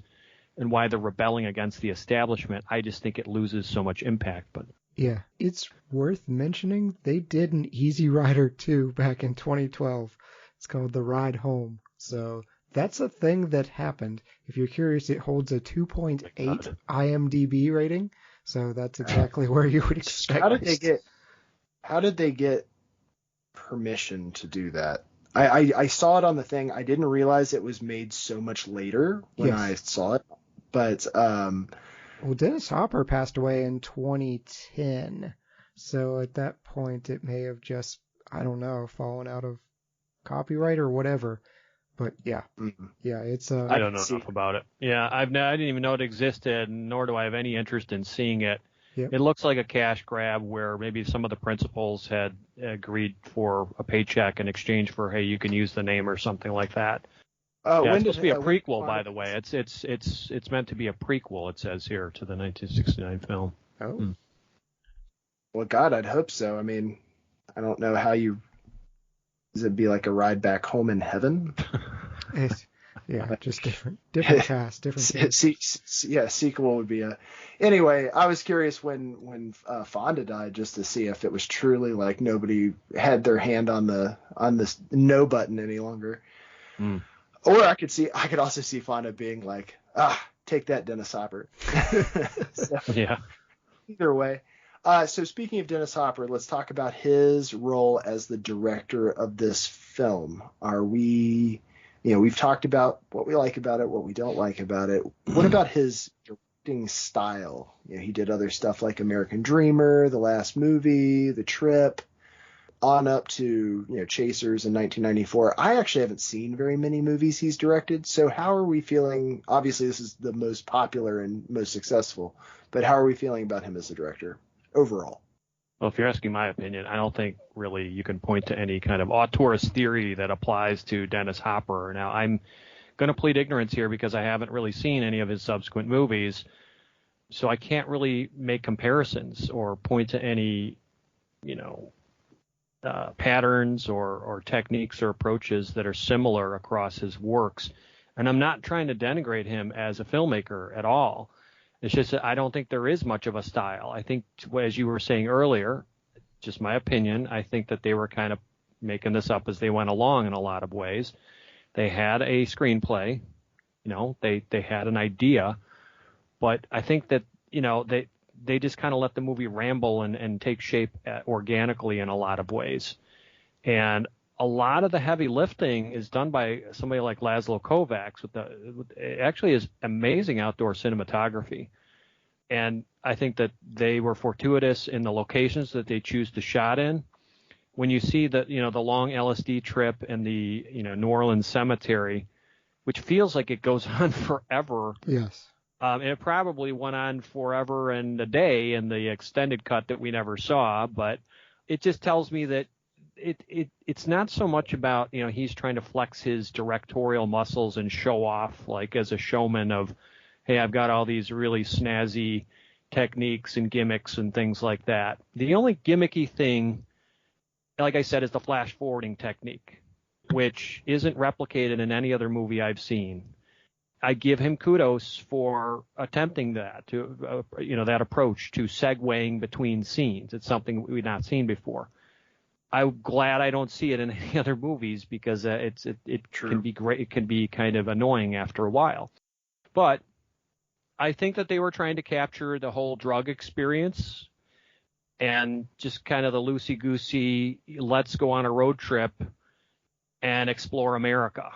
and why they're rebelling against the establishment. I just think it loses so much impact. But yeah, it's worth mentioning they did an Easy Rider 2 back in 2012. It's called The Ride Home. So that's a thing that happened. If you're curious, it holds a 2.8 IMDb rating. So that's exactly where you would expect. How did they get permission to do that? I saw it on the thing. I didn't realize it was made so much later when I saw it. But well, Dennis Hopper passed away in 2010. So at that point, it may have just, I don't know, fallen out of copyright or whatever. But yeah, it's I don't know enough about it. Yeah, I didn't even know it existed, nor do I have any interest in seeing it. Yep. It looks like a cash grab where maybe some of the principals had agreed for a paycheck in exchange for, hey, you can use the name or something like that. It's supposed to be a prequel, by the way. It's meant to be a prequel. It says here to the 1969 film. Oh. Well, God, I'd hope so. I mean, I don't know how you. Does it be like a ride back home in heaven? Just different cast, different. Sequel would be a. Anyway, I was curious when Fonda died, just to see if it was truly like nobody had their hand on this no button any longer. Mm. Or I could also see Fonda being like, take that, Dennis Hopper. Yeah. Either way. So speaking of Dennis Hopper, let's talk about his role as the director of this film. We've talked about what we like about it, what we don't like about it. What about his directing style? He did other stuff like American Dreamer, The Last Movie, The Trip, on up to Chasers in 1994. I actually haven't seen very many movies he's directed. So how are we feeling? Obviously, this is the most popular and most successful. But how are we feeling about him as a director overall? Well, if you're asking my opinion, I don't think really you can point to any kind of auteurist theory that applies to Dennis Hopper. Now, I'm going to plead ignorance here because I haven't really seen any of his subsequent movies, so I can't really make comparisons or point to any, patterns or techniques or approaches that are similar across his works. And I'm not trying to denigrate him as a filmmaker at all. It's just that I don't think there is much of a style. I think, as you were saying earlier, just my opinion, I think that they were kind of making this up as they went along in a lot of ways. They had a screenplay, they had an idea, but I think that, they just kind of let the movie ramble and take shape organically in a lot of ways. And a lot of the heavy lifting is done by somebody like Laszlo Kovacs with actually is amazing outdoor cinematography. And I think that they were fortuitous in the locations that they choose to shot in. When you see the long LSD trip and the, New Orleans cemetery, which feels like it goes on forever. Yes. And it probably went on forever and a day in the extended cut that we never saw, but it just tells me that it's not so much about, he's trying to flex his directorial muscles and show off like as a showman of, hey, I've got all these really snazzy techniques and gimmicks and things like that. The only gimmicky thing, like I said, is the flash forwarding technique, which isn't replicated in any other movie I've seen. I give him kudos for attempting that, that approach to segueing between scenes. It's something we've not seen before. I'm glad I don't see it in any other movies because it can be great. It can be kind of annoying after a while. But I think that they were trying to capture the whole drug experience and just kind of the loosey-goosey, let's go on a road trip and explore America.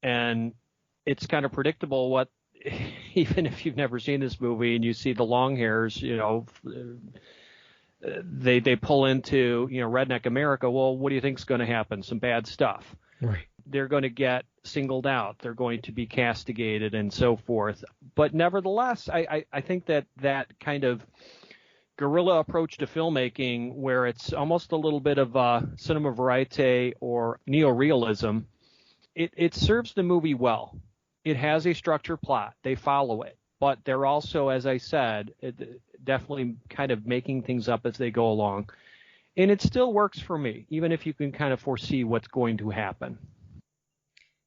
And it's kind of predictable what, even if you've never seen this movie and you see the long hairs, they pull into, redneck America. Well, what do you think is going to happen? Some bad stuff. Right. They're going to get singled out. They're going to be castigated and so forth. But nevertheless, I think that kind of guerrilla approach to filmmaking where it's almost a little bit of cinema verite or neorealism, it serves the movie well. It has a structured plot. They follow it. But they're also, as I said, definitely kind of making things up as they go along. And it still works for me, even if you can kind of foresee what's going to happen.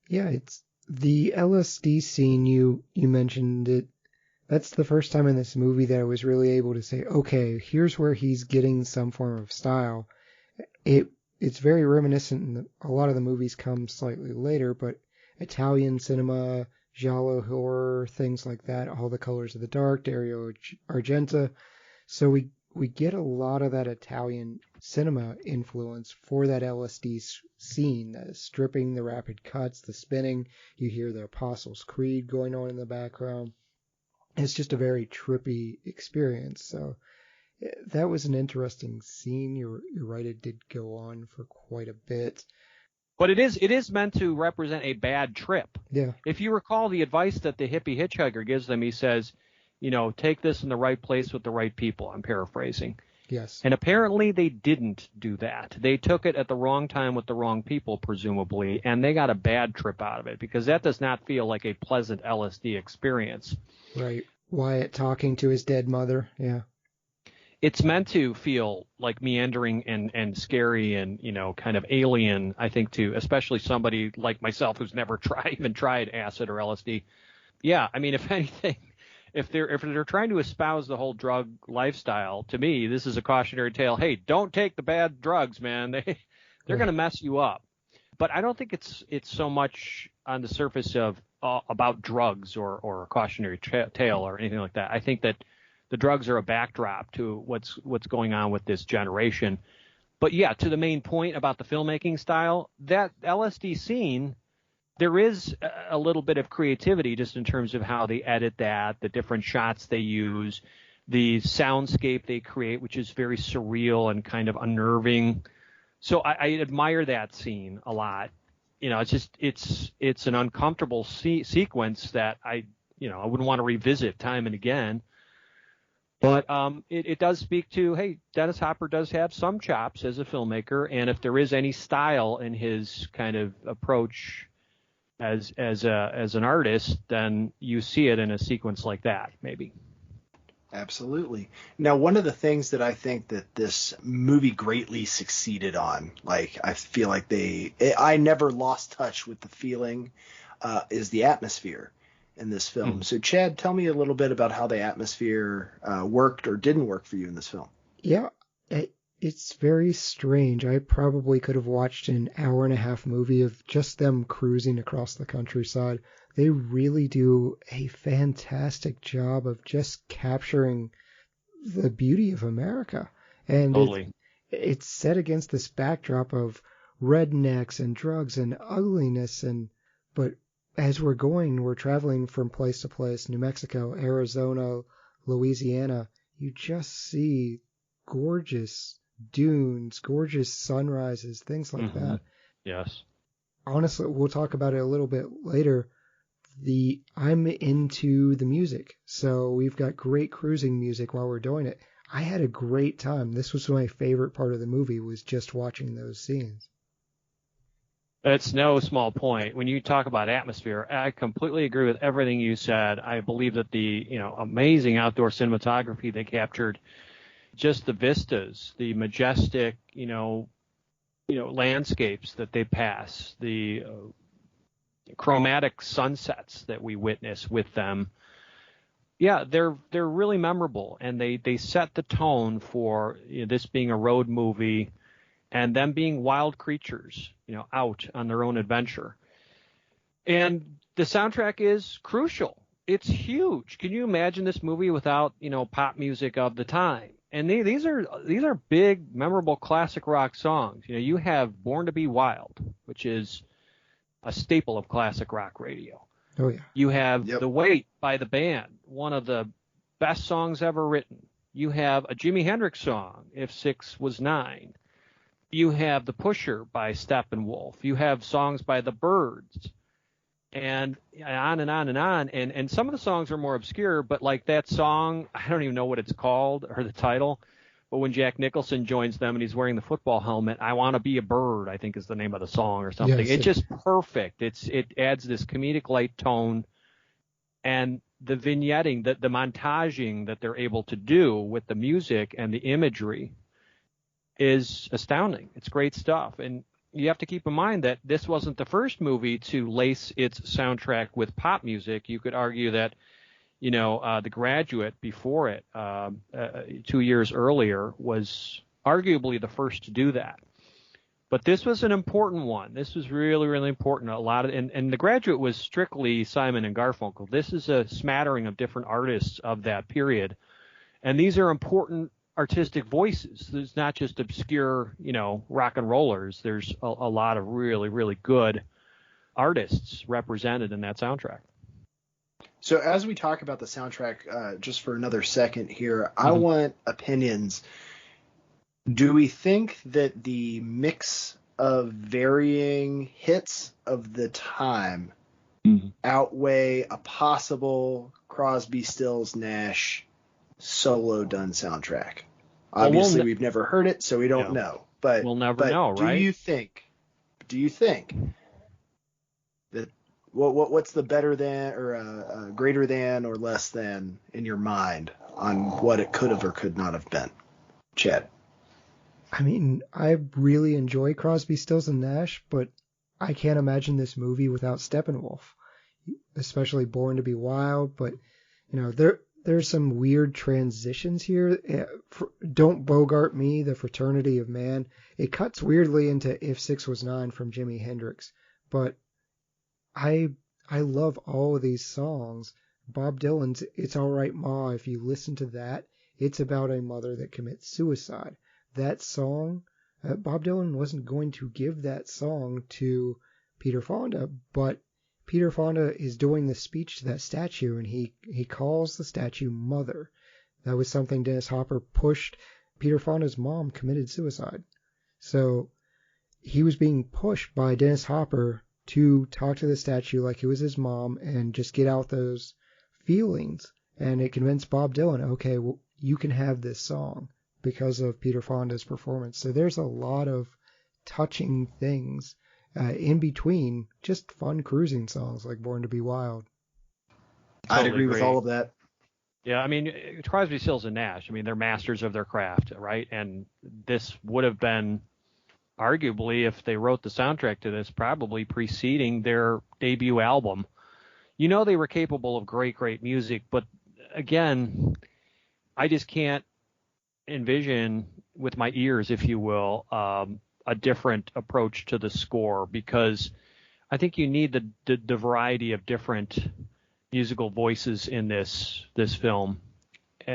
Yeah, it's the LSD scene you mentioned it. That's the first time in this movie that I was really able to say, okay, here's where he's getting some form of style. It's very reminiscent, and a lot of the movies come slightly later, but Italian cinema, giallo horror, things like that, All the Colors of the Dark, Dario Argento. So we get a lot of that Italian cinema influence for that LSD scene, the stripping, the rapid cuts, the spinning. You hear the Apostles' Creed going on in the background. It's just a very trippy experience. So that was an interesting scene. You're right, it did go on for quite a bit. But it is meant to represent a bad trip. Yeah. If you recall the advice that the hippie hitchhiker gives them, he says, take this in the right place with the right people. I'm paraphrasing. Yes. And apparently they didn't do that. They took it at the wrong time with the wrong people, presumably, and they got a bad trip out of it because that does not feel like a pleasant LSD experience. Right. Wyeth talking to his dead mother. Yeah. It's meant to feel like meandering and scary and, kind of alien, I think, to especially somebody like myself who's never even tried acid or LSD. Yeah, I mean, if anything, if they're trying to espouse the whole drug lifestyle, to me, this is a cautionary tale. Hey, don't take the bad drugs, man. They're going to mess you up. But I don't think it's so much on the surface of about drugs or a cautionary tale or anything like that. I think that the drugs are a backdrop to what's going on with this generation. But yeah, to the main point about the filmmaking style, that LSD scene, there is a little bit of creativity just in terms of how they edit that, the different shots they use, the soundscape they create, which is very surreal and kind of unnerving. So I admire that scene a lot. It's an uncomfortable sequence that I wouldn't want to revisit time and again. But it does speak to, hey, Dennis Hopper does have some chops as a filmmaker, and if there is any style in his kind of approach as an artist, then you see it in a sequence like that, maybe. Absolutely. Now, one of the things that I think that this movie greatly succeeded on, like I feel like I never lost touch with the feeling, is the atmosphere in this film. Mm-hmm. So, Chad, tell me a little bit about how the atmosphere worked or didn't work for you in this film. Yeah, it's very strange. I probably could have watched an hour-and-a-half movie of just them cruising across the countryside. They really do a fantastic job of just capturing the beauty of America. And totally. It's set against this backdrop of rednecks and drugs and ugliness. But as we're traveling from place to place, New Mexico, Arizona, Louisiana, you just see gorgeous dunes, gorgeous sunrises, things like that. Yes. Honestly, we'll talk about it a little bit later. I'm into the music, so we've got great cruising music while we're doing it. I had a great time. This was my favorite part of the movie, was just watching those scenes. It's no small point. When you talk about atmosphere, I completely agree with everything you said. I believe that the amazing outdoor cinematography they captured, just the vistas, the majestic landscapes that they pass, the chromatic sunsets that we witness with them. Yeah, they're really memorable, and they set the tone for this being a road movie and them being wild creatures, out on their own adventure. And the soundtrack is crucial. It's huge. Can you imagine this movie without, pop music of the time? And these are big, memorable classic rock songs. You have Born to Be Wild, which is a staple of classic rock radio. Oh, yeah. You have The Weight by the band, one of the best songs ever written. You have a Jimi Hendrix song, If 6 Was 9. You have The Pusher by Steppenwolf. You have songs by the Byrds. and on and on and on. And some of the songs are more obscure, but like that song, I don't even know what it's called or the title, but when Jack Nicholson joins them and he's wearing the football helmet, I Want to Be a Bird, I think is the name of the song or something. Yes, it's just perfect. It adds this comedic light tone, and the vignetting, the montaging that they're able to do with the music and the imagery is astounding. It's great stuff. And you have to keep in mind that this wasn't the first movie to lace its soundtrack with pop music. You could argue that, The Graduate before it, 2 years earlier, was arguably the first to do that. But this was an important one. This was really, really important. And The Graduate was strictly Simon and Garfunkel. This is a smattering of different artists of that period. And these are important artistic voices. There's not just obscure, rock and rollers. There's a lot of really, really good artists represented in that soundtrack. So as we talk about the soundtrack, just for another second here, I want opinions. Do we think that the mix of varying hits of the time outweigh a possible Crosby, Stills, Nash solo done soundtrack? Obviously, we've never heard it, so we don't know. But we'll never know, right? Do you think that what's the better than or greater than or less than in your mind on what it could have or could not have been? Chad. I mean, I really enjoy Crosby, Stills, and Nash, but I can't imagine this movie without Steppenwolf, especially Born to Be Wild. But, there's some weird transitions here. Don't Bogart Me, The Fraternity of Man. It cuts weirdly into If 6 Was 9 from Jimi Hendrix. But I love all of these songs. Bob Dylan's It's All Right Ma, if you listen to that, it's about a mother that commits suicide. That song, Bob Dylan wasn't going to give that song to Peter Fonda, but Peter Fonda is doing the speech to that statue, and he calls the statue Mother. That was something Dennis Hopper pushed. Peter Fonda's mom committed suicide. So he was being pushed by Dennis Hopper to talk to the statue like it was his mom and just get out those feelings. And it convinced Bob Dylan, okay, well, you can have this song, because of Peter Fonda's performance. So there's a lot of touching things in between just fun cruising songs like Born to Be Wild. I'd agree with all of that. Yeah, I mean, Crosby, Stills, and Nash, I mean, they're masters of their craft, right? And this would have been, arguably, if they wrote the soundtrack to this, probably preceding their debut album. They were capable of great, great music, but again, I just can't envision with my ears, if you will, a different approach to the score, because I think you need the variety of different musical voices in this film,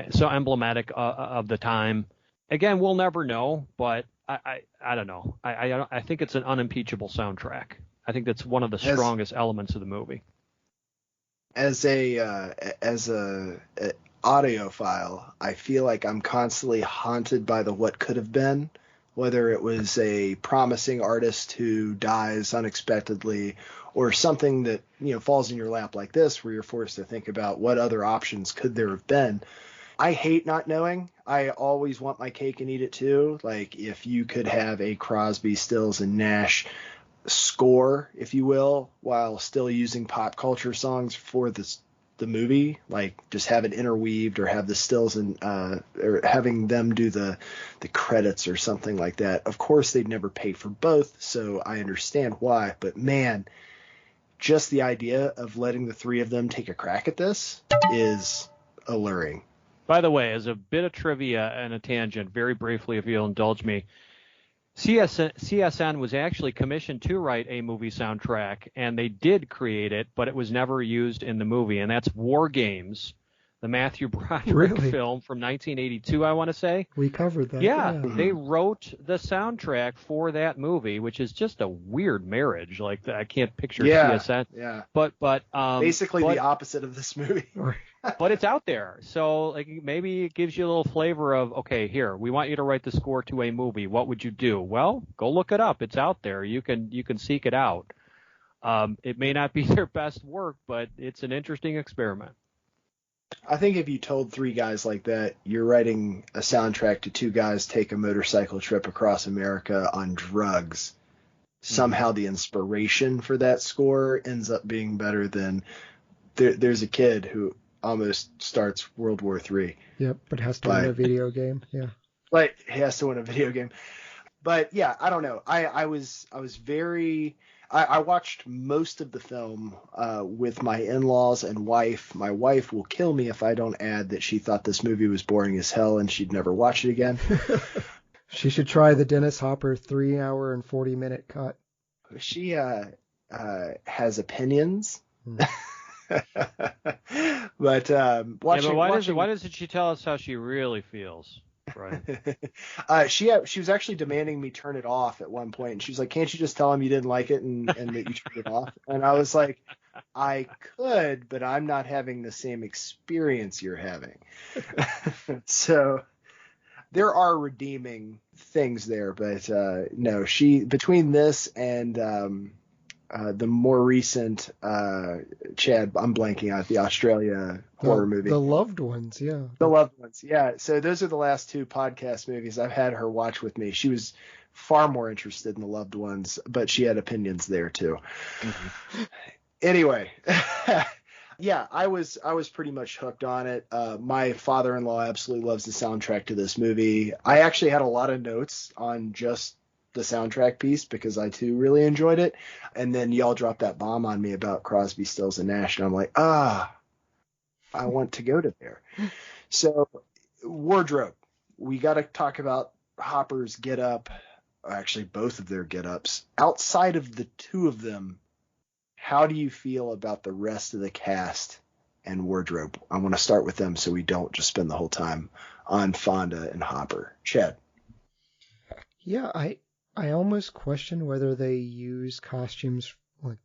so emblematic of the time. Again, we'll never know, but I don't know. I think it's an unimpeachable soundtrack. I think that's one of the strongest elements of the movie. As a audiophile, I feel like I'm constantly haunted by the what could have been, whether it was a promising artist who dies unexpectedly or something that falls in your lap like this, where you're forced to think about what other options could there have been. I hate not knowing. I always want my cake and eat it too. Like, if you could have a Crosby, Stills, and Nash score, if you will, while still using pop culture songs for the movie, like just have it interweaved, or have the Stills and or having them do the credits or something like that. Of course, they'd never pay for both, so I understand why. But man, just the idea of letting the three of them take a crack at this is alluring. By the way, as a bit of trivia and a tangent, very briefly, if you'll indulge me, CSN was actually commissioned to write a movie soundtrack, and they did create it, but it was never used in the movie, and that's War Games, the Matthew Broderick film from 1982, I want to say. We covered that. Yeah, they wrote the soundtrack for that movie, which is just a weird marriage. Like, I can't picture CSN. Yeah. But basically the opposite of this movie. But it's out there, so like maybe it gives you a little flavor of, okay, here, we want you to write the score to a movie. What would you do? Well, go look it up. It's out there. You can seek it out. It may not be their best work, but it's an interesting experiment. I think if you told three guys like that, you're writing a soundtrack to two guys take a motorcycle trip across America on drugs, somehow the inspiration for that score ends up being better than there's a kid who almost starts World War III. Yep, but has to win a video game. Yeah. Like, he has to win a video game. But yeah, I don't know. I was very... I watched most of the film with my in-laws and wife. My wife will kill me if I don't add that she thought this movie was boring as hell and she'd never watch it again. She should try the Dennis Hopper 3-hour and 40-minute cut. She has opinions. But why doesn't she tell us how she really feels? Right. She was actually demanding me turn it off at one point, and she was like, "Can't you just tell him you didn't like it and that you turned it off?" And I was like, "I could, but I'm not having the same experience you're having." So there are redeeming things there, but no, between this and the more recent Chad, I'm blanking out, the Australia horror movie. The Loved Ones, yeah. The Loved Ones, yeah. So those are the last two podcast movies I've had her watch with me. She was far more interested in The Loved Ones, but she had opinions there too. Mm-hmm. Anyway, yeah, I was pretty much hooked on it. My father-in-law absolutely loves the soundtrack to this movie. I actually had a lot of notes on just the soundtrack piece because I too really enjoyed it, and then y'all dropped that bomb on me about Crosby, Stills and Nash, and I'm like, I want to go to there. So wardrobe, we got to talk about Hopper's get up, actually both of their get ups. Outside of the two of them, how do you feel about the rest of the cast and wardrobe? I want to start with them so we don't just spend the whole time on Fonda and Hopper. Chad. Yeah, I almost question whether they used costumes, like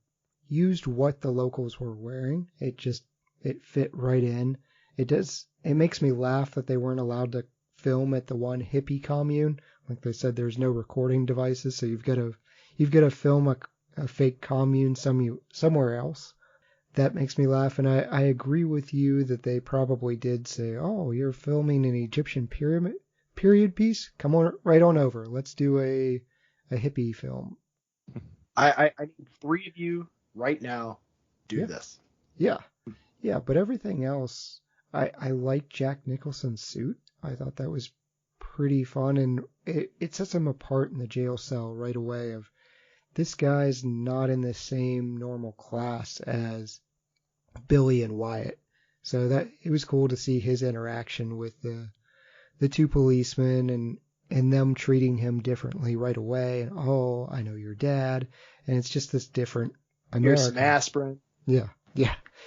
used what the locals were wearing. It fit right in. It makes me laugh that they weren't allowed to film at the one hippie commune. Like they said, there's no recording devices, so you've got to film a fake commune somewhere else. That makes me laugh, and I agree with you that they probably did say, "Oh, you're filming an Egyptian period piece? Come on, right on over. Let's do a hippie film." I need three of you right now do this. Yeah, but everything else, I like Jack Nicholson's suit. I thought that was pretty fun, and it sets him apart in the jail cell right away of this guy's not in the same normal class as Billy and Wyeth. So that it was cool to see his interaction with the two policemen and them treating him differently right away. And, "Oh, I know your dad." And it's just this different America. Here's some aspirin. Yeah.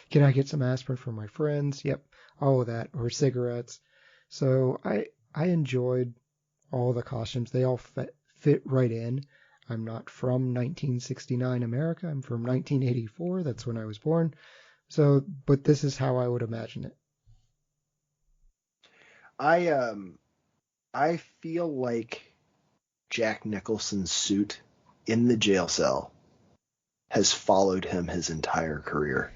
Can I get some aspirin for my friends? Yep. All of that. Or cigarettes. So I enjoyed all the costumes. They all fit right in. I'm not from 1969 America. I'm from 1984. That's when I was born. So, but this is how I would imagine it. I feel like Jack Nicholson's suit in the jail cell has followed him his entire career.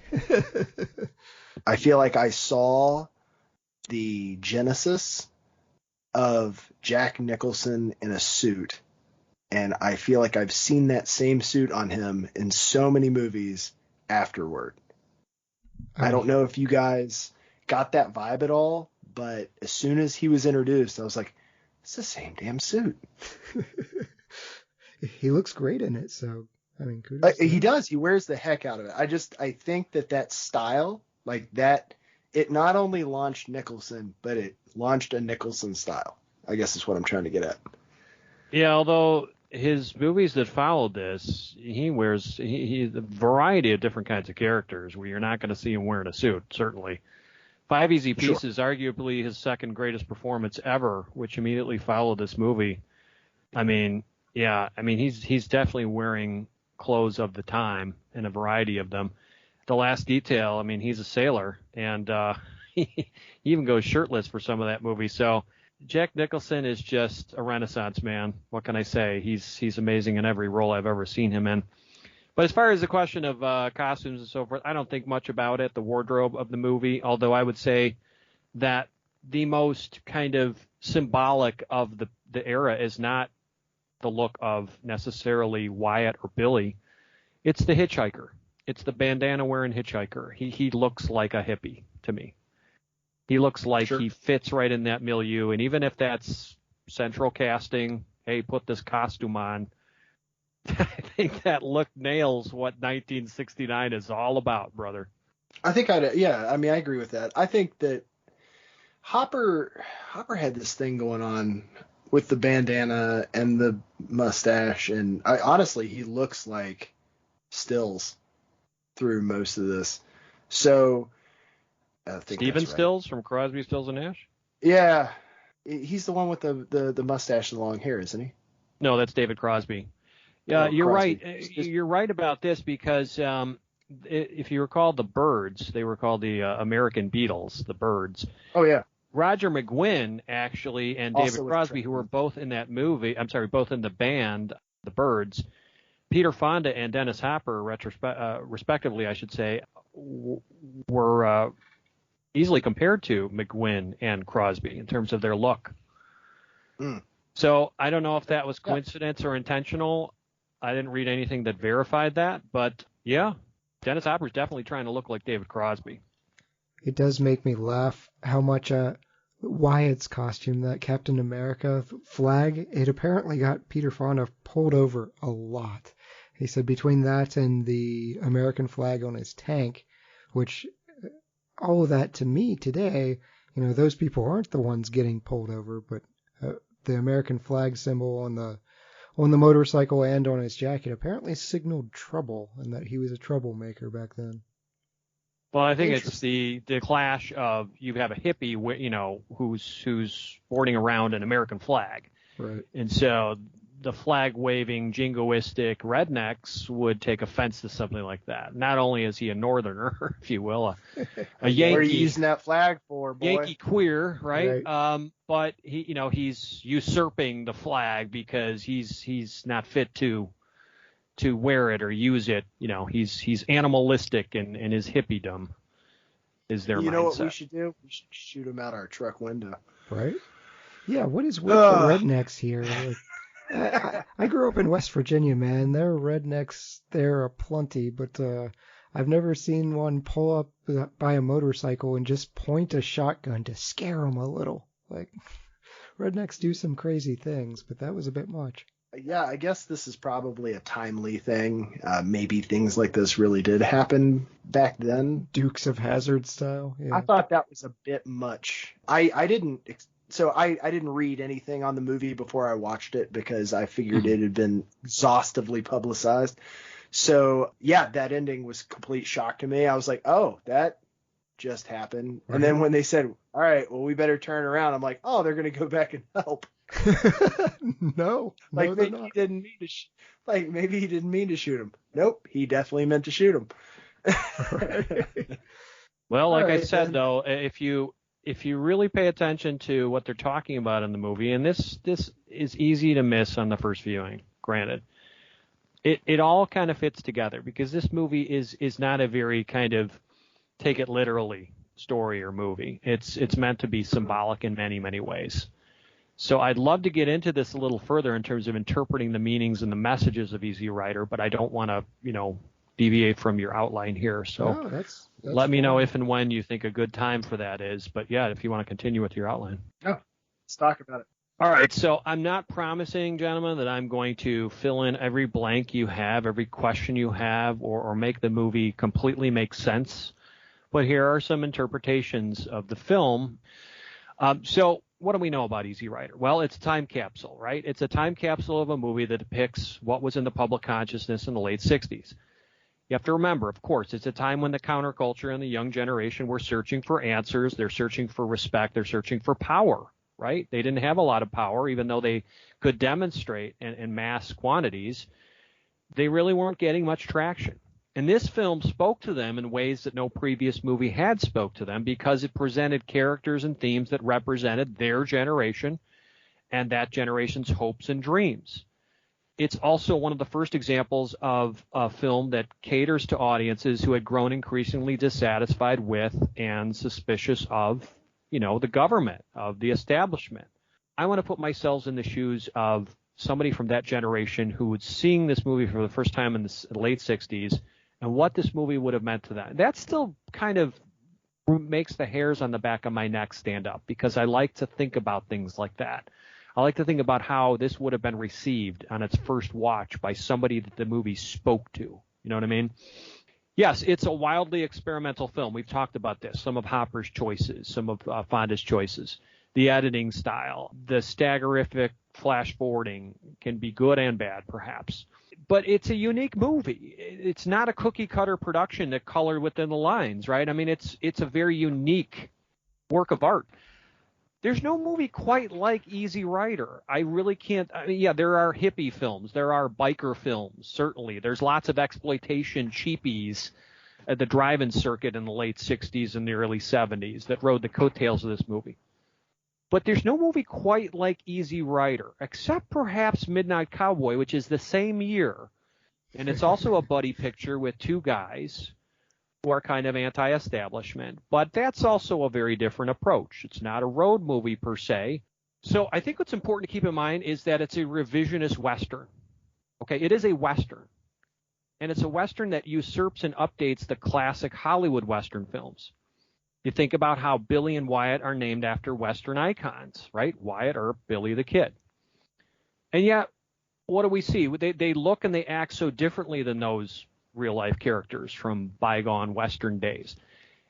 I feel like I saw the genesis of Jack Nicholson in a suit, and I feel like I've seen that same suit on him in so many movies afterward. I don't know if you guys got that vibe at all, but as soon as he was introduced, I was like, it's the same damn suit. He looks great in it, so I mean, kudos. He does. He wears the heck out of it. I think that style, like that, it not only launched Nicholson, but it launched a Nicholson style, I guess is what I'm trying to get at. Yeah, although his movies that followed this, he wears a variety of different kinds of characters where you're not going to see him wearing a suit, certainly. Five Easy Pieces is arguably his second greatest performance ever, which immediately followed this movie. I mean, he's definitely wearing clothes of the time and a variety of them. The Last Detail, I mean, he's a sailor, and he even goes shirtless for some of that movie. So Jack Nicholson is just a Renaissance man. What can I say? He's amazing in every role I've ever seen him in. But as far as the question of costumes and so forth, I don't think much about it, the wardrobe of the movie, although I would say that the most kind of symbolic of the era is not the look of necessarily Wyeth or Billy. It's the hitchhiker. It's the bandana wearing hitchhiker. He looks like a hippie to me. He looks like he fits right in that milieu. And even if that's central casting, hey, put this costume on, I think that look nails what 1969 is all about, brother. I think I agree with that. I think that Hopper had this thing going on with the bandana and the mustache, and honestly, he looks like Stills through most of this. So I think Steven that's right. Stills from Crosby, Stills, and Nash? Yeah. He's the one with the mustache and the long hair, isn't he? No, that's David Crosby. Yeah, you're Crosby. right. You're right about this because if you recall the Byrds, they were called the American Beatles, the Byrds. Oh, yeah. Roger McGuinn, actually, and Also David Crosby, who were both in that movie, both in the band, the Byrds, Peter Fonda and Dennis Hopper, respectively, I should say, were easily compared to McGuinn and Crosby in terms of their look. Mm. So I don't know if that was coincidence or intentional. I didn't read anything that verified that, but yeah, Dennis Hopper's definitely trying to look like David Crosby. It does make me laugh how much Wyeth's costume, that Captain America flag, it apparently got Peter Fonda pulled over a lot. He said between that and the American flag on his tank, which all of that to me today, those people aren't the ones getting pulled over, but the American flag symbol on the motorcycle and on his jacket apparently signaled trouble, and that he was a troublemaker back then. Well, I think it's the clash of you have a hippie, who's boarding around an American flag, right? And so the flag-waving, jingoistic rednecks would take offense to something like that. Not only is he a northerner, if you will, a Yankee. What are you using that flag for, boy? Yankee queer, right? But he's usurping the flag because he's not fit to wear it or use it. He's animalistic in his hippiedom is their mindset. You know what we should do? We should shoot him out our truck window. Right? Yeah, what is with the rednecks here? I grew up in West Virginia, man. There are rednecks there aplenty, but I've never seen one pull up by a motorcycle and just point a shotgun to scare them a little. Like, rednecks do some crazy things, but that was a bit much. Yeah, I guess this is probably a timely thing. Maybe things like this really did happen back then. Dukes of Hazzard style. Yeah. I thought that was a bit much. I didn't read anything on the movie before I watched it because I figured it had been exhaustively publicized. So, yeah, that ending was complete shock to me. I was like, oh, that just happened. Right. And then when they said, all right, well, we better turn around, I'm like, oh, they're going to go back and help. No, maybe he didn't mean to shoot him. Nope, he definitely meant to shoot him. Well, like I said, though, if you really pay attention to what they're talking about in the movie, and this is easy to miss on the first viewing, granted, it all kind of fits together because this movie is not a very kind of take it literally story or movie. It's meant to be symbolic in many, many ways. So I'd love to get into this a little further in terms of interpreting the meanings and the messages of Easy Rider, but I don't want to, deviate from your outline here. So that's let me know if and when you think a good time for that is. But yeah, if you want to continue with your outline. Oh, let's talk about it. All right. So I'm not promising, gentlemen, that I'm going to fill in every blank you have, every question you have, or make the movie completely make sense. But here are some interpretations of the film. So what do we know about Easy Rider? Well, it's a time capsule, right? It's a time capsule of a movie that depicts what was in the public consciousness in the late 60s. You have to remember, of course, it's a time when the counterculture and the young generation were searching for answers. They're searching for respect. They're searching for power, right? They didn't have a lot of power, even though they could demonstrate in mass quantities. They really weren't getting much traction. And this film spoke to them in ways that no previous movie had spoke to them because it presented characters and themes that represented their generation and that generation's hopes and dreams. It's also one of the first examples of a film that caters to audiences who had grown increasingly dissatisfied with and suspicious of, the government, of the establishment. I want to put myself in the shoes of somebody from that generation who was seeing this movie for the first time in the late 60s and what this movie would have meant to them. That still kind of makes the hairs on the back of my neck stand up, because I like to think about things like that. I like to think about how this would have been received on its first watch by somebody that the movie spoke to. You know what I mean? Yes, it's a wildly experimental film. We've talked about this. Some of Hopper's choices, some of Fonda's choices, the editing style, the staggerific flash forwarding can be good and bad, perhaps. But it's a unique movie. It's not a cookie cutter production that colored within the lines, right? I mean, it's a very unique work of art. There's no movie quite like Easy Rider. I really can't. I mean, yeah, there are hippie films. There are biker films, certainly. There's lots of exploitation cheapies at the drive-in circuit in the late 60s and the early 70s that rode the coattails of this movie. But there's no movie quite like Easy Rider, except perhaps Midnight Cowboy, which is the same year. And it's also a buddy picture with two guys who are kind of anti-establishment. But that's also a very different approach. It's not a road movie per se. So I think what's important to keep in mind is that it's a revisionist Western. Okay, it is a Western. And it's a Western that usurps and updates the classic Hollywood Western films. You think about how Billy and Wyeth are named after Western icons, right? Wyeth or Billy the Kid. And yet, what do we see? They look and they act so differently than those real-life characters from bygone Western days.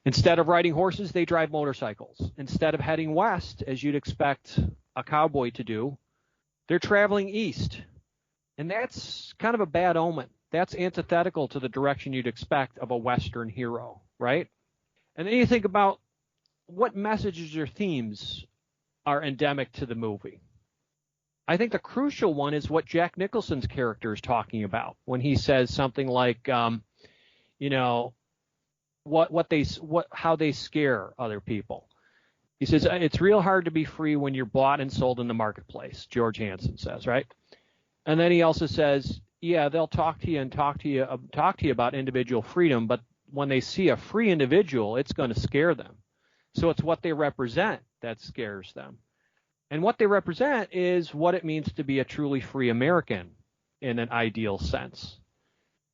Instead of riding horses, they drive motorcycles. Instead of heading west, as you'd expect a cowboy to do, they're traveling east. And that's kind of a bad omen. That's antithetical to the direction you'd expect of a Western hero, right? And then you think about what messages or themes are endemic to the movie. I think the crucial one is what Jack Nicholson's character is talking about when he says something like, how they scare other people. He says, it's real hard to be free when you're bought and sold in the marketplace, George Hansen says, right? And then he also says, yeah, they'll talk to you about individual freedom, but when they see a free individual, it's going to scare them. So it's what they represent that scares them. And what they represent is what it means to be a truly free American in an ideal sense.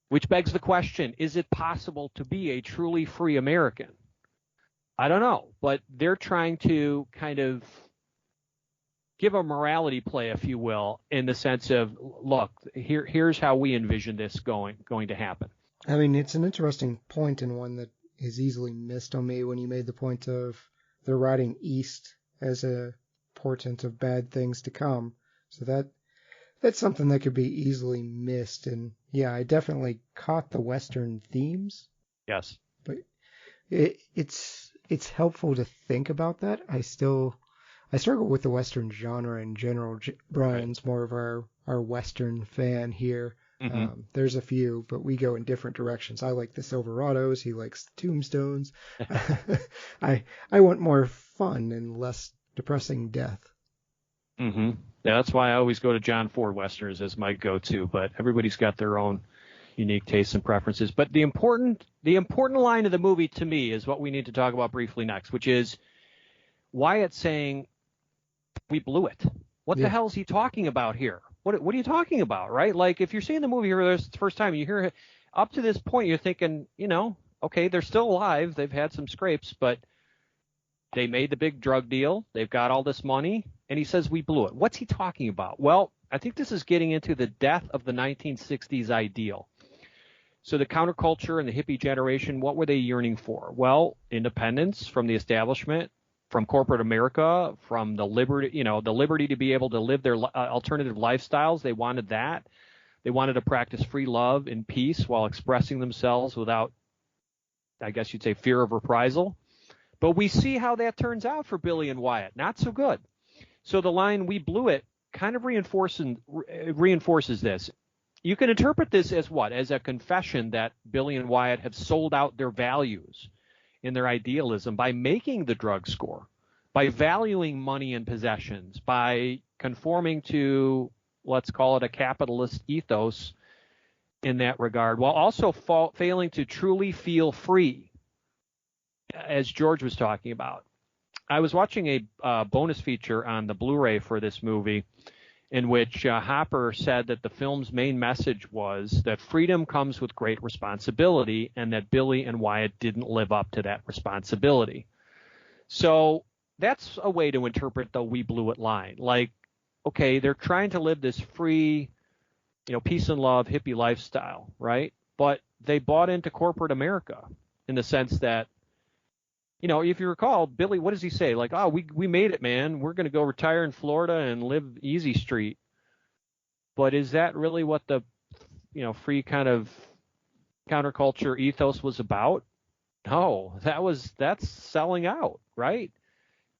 Which begs the question, is it possible to be a truly free American? I don't know, but they're trying to kind of give a morality play, if you will, in the sense of, look, here's how we envision this going to happen. I mean, it's an interesting point and one that is easily missed on me when you made the point of they're riding east as a portent of bad things to come. So that's something that could be easily missed. And yeah, I definitely caught the Western themes. Yes. But it's helpful to think about that. I struggle with the Western genre in general. Bryan's more of our Western fan here. Mm-hmm. There's a few, but we go in different directions. I like the Silverados. He likes the Tombstones. I want more fun and less depressing death. Mm-hmm. Yeah, that's why I always go to John Ford Westerns as my go-to, but everybody's got their own unique tastes and preferences. But the important line of the movie to me is what we need to talk about briefly next, which is Wyeth saying, we blew it. What the hell is he talking about here? What are you talking about, right? Like, if you're seeing the movie here the first time, you hear it, up to this point, you're thinking, okay, they're still alive. They've had some scrapes, but they made the big drug deal. They've got all this money. And he says, we blew it. What's he talking about? Well, I think this is getting into the death of the 1960s ideal. So the counterculture and the hippie generation, what were they yearning for? Well, independence from the establishment, from corporate America, from the liberty to be able to live their alternative lifestyles. They wanted that. They wanted to practice free love in peace while expressing themselves without, I guess you'd say, fear of reprisal. But we see how that turns out for Billy and Wyeth. Not so good. So the line, we blew it, kind of reinforces this. You can interpret this as what? As a confession that Billy and Wyeth have sold out their values in their idealism by making the drug score, by valuing money and possessions, by conforming to let's call it a capitalist ethos in that regard, while also failing to truly feel free, as George was talking about. I was watching a bonus feature on the Blu-ray for this movie in which Hopper said that the film's main message was that freedom comes with great responsibility and that Billy and Wyeth didn't live up to that responsibility. So that's a way to interpret the "we blew it" line. Like, okay, they're trying to live this free, peace and love hippie lifestyle, right? But they bought into corporate America in the sense that, if you recall, Billy, what does he say? Like, oh, we made it, man. We're going to go retire in Florida and live easy street. But is that really what the, free kind of counterculture ethos was about? No, that's selling out, right?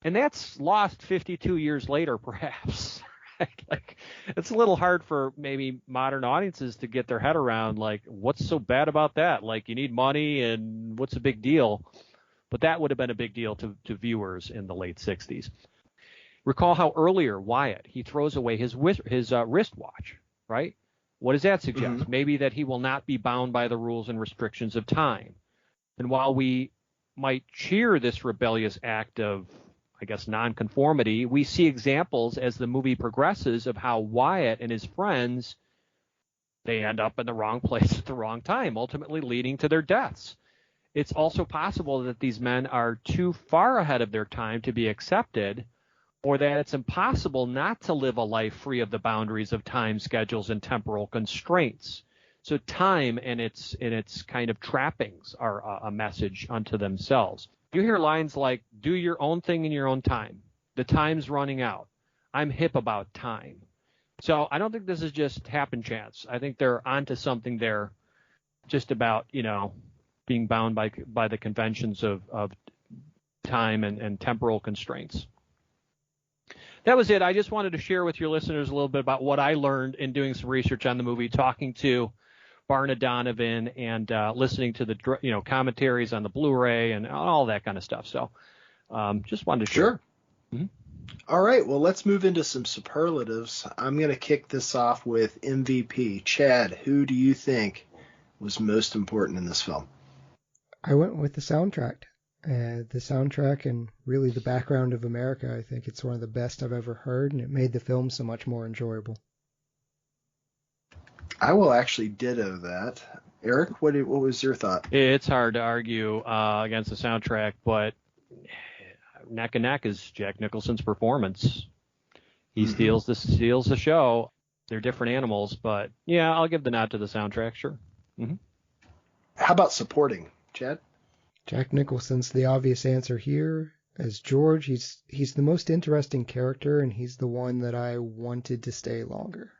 And that's lost 52 years later, perhaps. Right? Like, it's a little hard for maybe modern audiences to get their head around, like, what's so bad about that? Like, you need money and what's the big deal? But that would have been a big deal to viewers in the late 60s. Recall how earlier Wyeth, he throws away his wristwatch, right? What does that suggest? Mm-hmm. Maybe that he will not be bound by the rules and restrictions of time. And while we might cheer this rebellious act of, I guess, nonconformity, we see examples as the movie progresses of how Wyeth and his friends, they end up in the wrong place at the wrong time, ultimately leading to their deaths. It's also possible that these men are too far ahead of their time to be accepted, or that it's impossible not to live a life free of the boundaries of time schedules and temporal constraints. So time and its kind of trappings are a message unto themselves. You hear lines like, do your own thing in your own time. The time's running out. I'm hip about time. So I don't think this is just happen chance. I think they're onto something there, just about, being bound by the conventions of time and temporal constraints. That was it. I just wanted to share with your listeners a little bit about what I learned in doing some research on the movie, talking to Barna Donovan and listening to the commentaries on the Blu-ray and all that kind of stuff. So just wanted to share. Sure. Mm-hmm. All right. Well, let's move into some superlatives. I'm going to kick this off with MVP. Chad, who do you think was most important in this film? I went with the soundtrack. The soundtrack and really the background of America, I think it's one of the best I've ever heard, and it made the film so much more enjoyable. I will actually ditto that. Eric, what was your thought? It's hard to argue against the soundtrack, but neck and neck is Jack Nicholson's performance. He steals the show. They're different animals, but yeah, I'll give the nod to the soundtrack, sure. Mm-hmm. How about supporting, Chad? Jack Nicholson's the obvious answer here. As George, he's the most interesting character, and he's the one that I wanted to stay longer.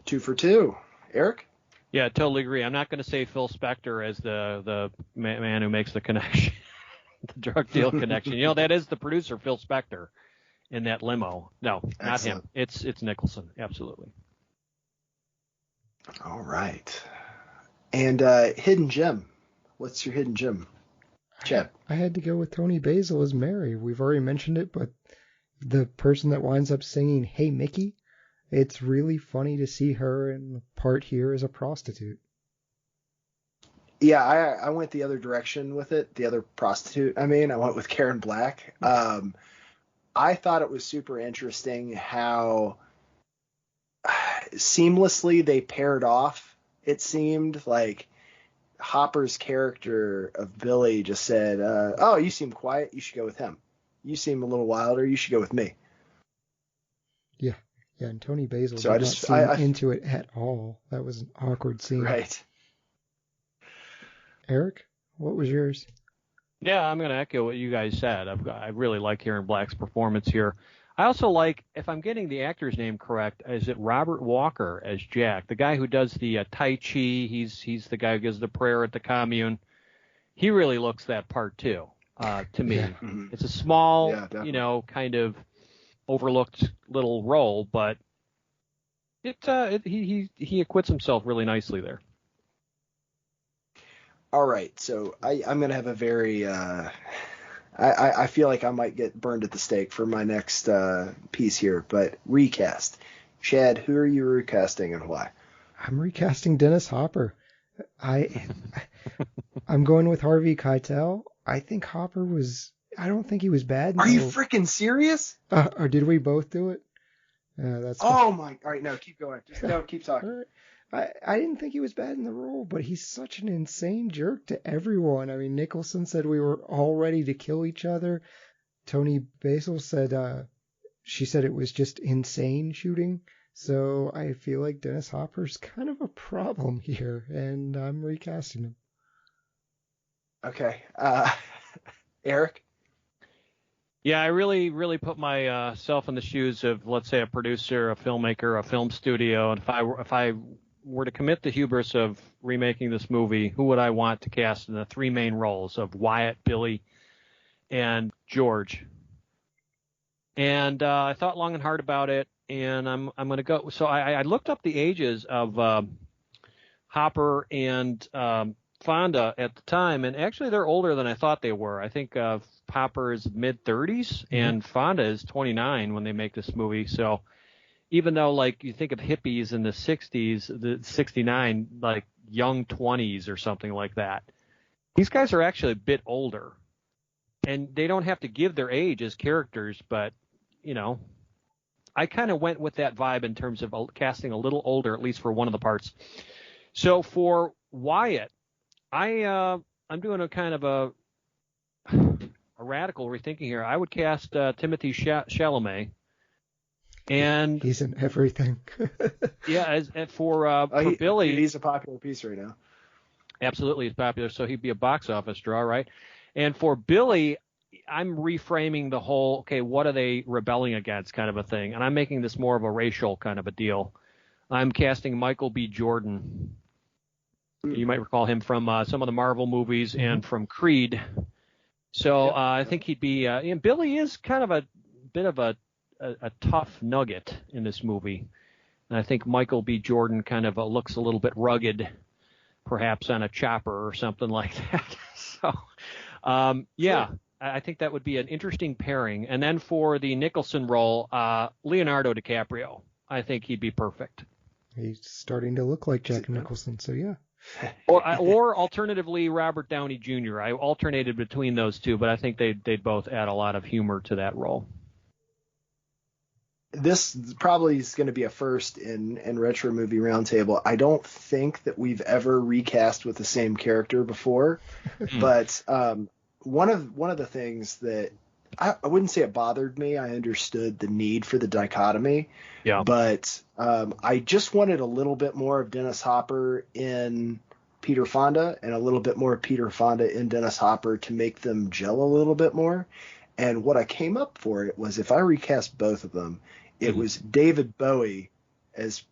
2 for 2. Eric? Yeah, totally agree. I'm not going to say Phil Spector as the man who makes the connection, the drug deal connection. That is the producer, Phil Spector, in that limo. No, not him. It's Nicholson, absolutely. All right. And hidden gem. What's your hidden gem, Chad? I had to go with Toni Basil as Mary. We've already mentioned it, but the person that winds up singing "Hey Mickey," it's really funny to see her in the part here as a prostitute. Yeah, I went the other direction with it. The other prostitute. I went with Karen Black. I thought it was super interesting how seamlessly they paired off. It seemed like Hopper's character of Billy just said, oh, you seem quiet, you should go with him. You seem a little wilder, you should go with me. Yeah, and Toni Basil did not seem into it at all. That was an awkward scene. Right. Eric, what was yours? Yeah, I'm going to echo what you guys said. I really like Karen Black's performance here. I also like, if I'm getting the actor's name correct, is it Robert Walker as Jack, the guy who does the Tai Chi? He's the guy who gives the prayer at the commune. He really looks that part too, to me. Yeah. Mm-hmm. It's a small, kind of overlooked little role, but he acquits himself really nicely there. All right, so I'm going to have a very I feel like I might get burned at the stake for my next piece here, but recast. Chad, who are you recasting and why? I'm recasting Dennis Hopper. I'm going with Harvey Keitel. I think Hopper was. I don't think he was bad. Are you freaking serious? Or did we both do it? That's. Oh my! All right, no, keep going. Just no, keep talking. All right. I didn't think he was bad in the role, but he's such an insane jerk to everyone. I mean, Nicholson said we were all ready to kill each other. Toni Basil said she said it was just insane shooting. So I feel like Dennis Hopper's kind of a problem here, and I'm recasting him. Okay. Eric? Yeah, I really put myself in the shoes of, let's say, a producer, a filmmaker, a film studio, and if I were to commit the hubris of remaking this movie, who would I want to cast in the three main roles of Wyeth, Billy, and George? And I thought long and hard about it, and I'm going to go. So I looked up the ages of Hopper and Fonda at the time, and actually they're older than I thought they were. I think Hopper is mid-30s, and Fonda is 29 when they make this movie. So even though, like, you think of hippies in the 60s, the 69, like young 20s or something like that, these guys are actually a bit older. And they don't have to give their age as characters, but, you know, I kind of went with that vibe in terms of casting a little older, at least for one of the parts. So for Wyeth, I'm doing a kind of a radical rethinking here. I would cast Timothée Chalamet, and he's in everything. Yeah, for Billy, he's a popular piece right now. Absolutely, he's popular, so he'd be a box office draw, right? And for Billy, I'm reframing the whole, okay, what are they rebelling against kind of a thing, and I'm making this more of a racial kind of a deal. I'm casting Michael B. Jordan. You might recall him from some of the Marvel movies and from Creed. So I think he'd be and Billy is kind of a bit of a tough nugget in this movie. And I think Michael B. Jordan kind of looks a little bit rugged, perhaps on a chopper or something like that. So, yeah, I think that would be an interesting pairing. And then for the Nicholson role, Leonardo DiCaprio. I think he'd be perfect. He's starting to look like Jack Nicholson, so yeah. Or alternatively, Robert Downey Jr. I alternated between those two, but I think they'd both add a lot of humor to that role. This probably is going to be a first in Retro Movie Roundtable. I don't think that we've ever recast with the same character before, but one of the things that I wouldn't say it bothered me. I understood the need for the dichotomy, but I just wanted a little bit more of Dennis Hopper in Peter Fonda and a little bit more of Peter Fonda in Dennis Hopper to make them gel a little bit more. And what I came up for it was, if I recast both of them, it was David Bowie as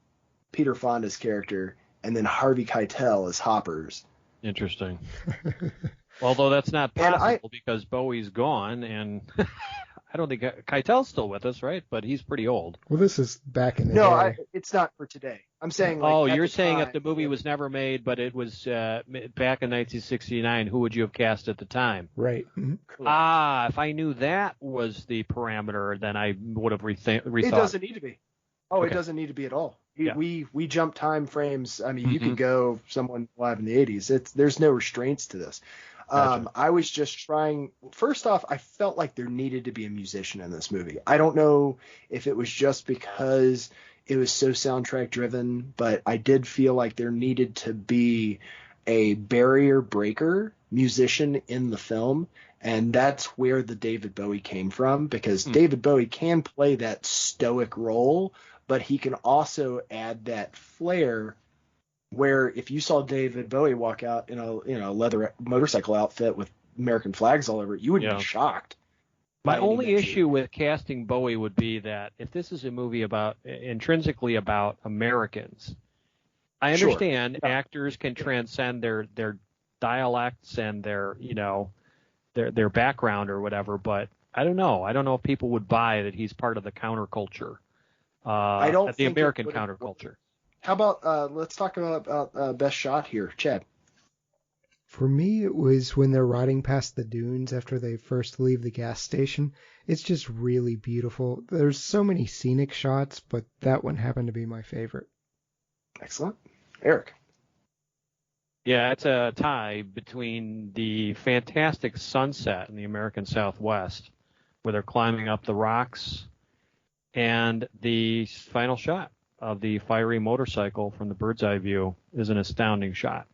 Peter Fonda's character and then Harvey Keitel as Hopper's. Interesting. Although that's not possible because Bowie's gone, and I don't think Keitel's still with us, right? But he's pretty old. Well, this is back in the day. It's not for today. I'm saying. You're saying if the movie was never made, but it was back in 1969, who would you have cast at the time? Right. Mm-hmm. If I knew that was the parameter, then I would have rethought. It doesn't need to be. It doesn't need to be at all. We jump time frames. I mean, you could go someone live in the 80s. There's no restraints to this. Gotcha. I was just trying. First off, I felt like there needed to be a musician in this movie. I don't know if it was just because it was so soundtrack driven, but I did feel like there needed to be a barrier breaker musician in the film. And that's where the David Bowie came from, because David Bowie can play that stoic role, but he can also add that flair where if you saw David Bowie walk out in a leather motorcycle outfit with American flags all over it, you would be shocked. My only issue with casting Bowie would be that if this is a movie intrinsically about Americans, I understand actors can transcend their dialects and their background or whatever, but I don't know. I don't know if people would buy that he's part of the counterculture, the American counterculture. How about let's talk about best shot here, Chad? For me, it was when they're riding past the dunes after they first leave the gas station. It's just really beautiful. There's so many scenic shots, but that one happened to be my favorite. Excellent. Erik. Yeah, it's a tie between the fantastic sunset in the American Southwest, where they're climbing up the rocks, and the final shot of the fiery motorcycle from the bird's eye view is an astounding shot.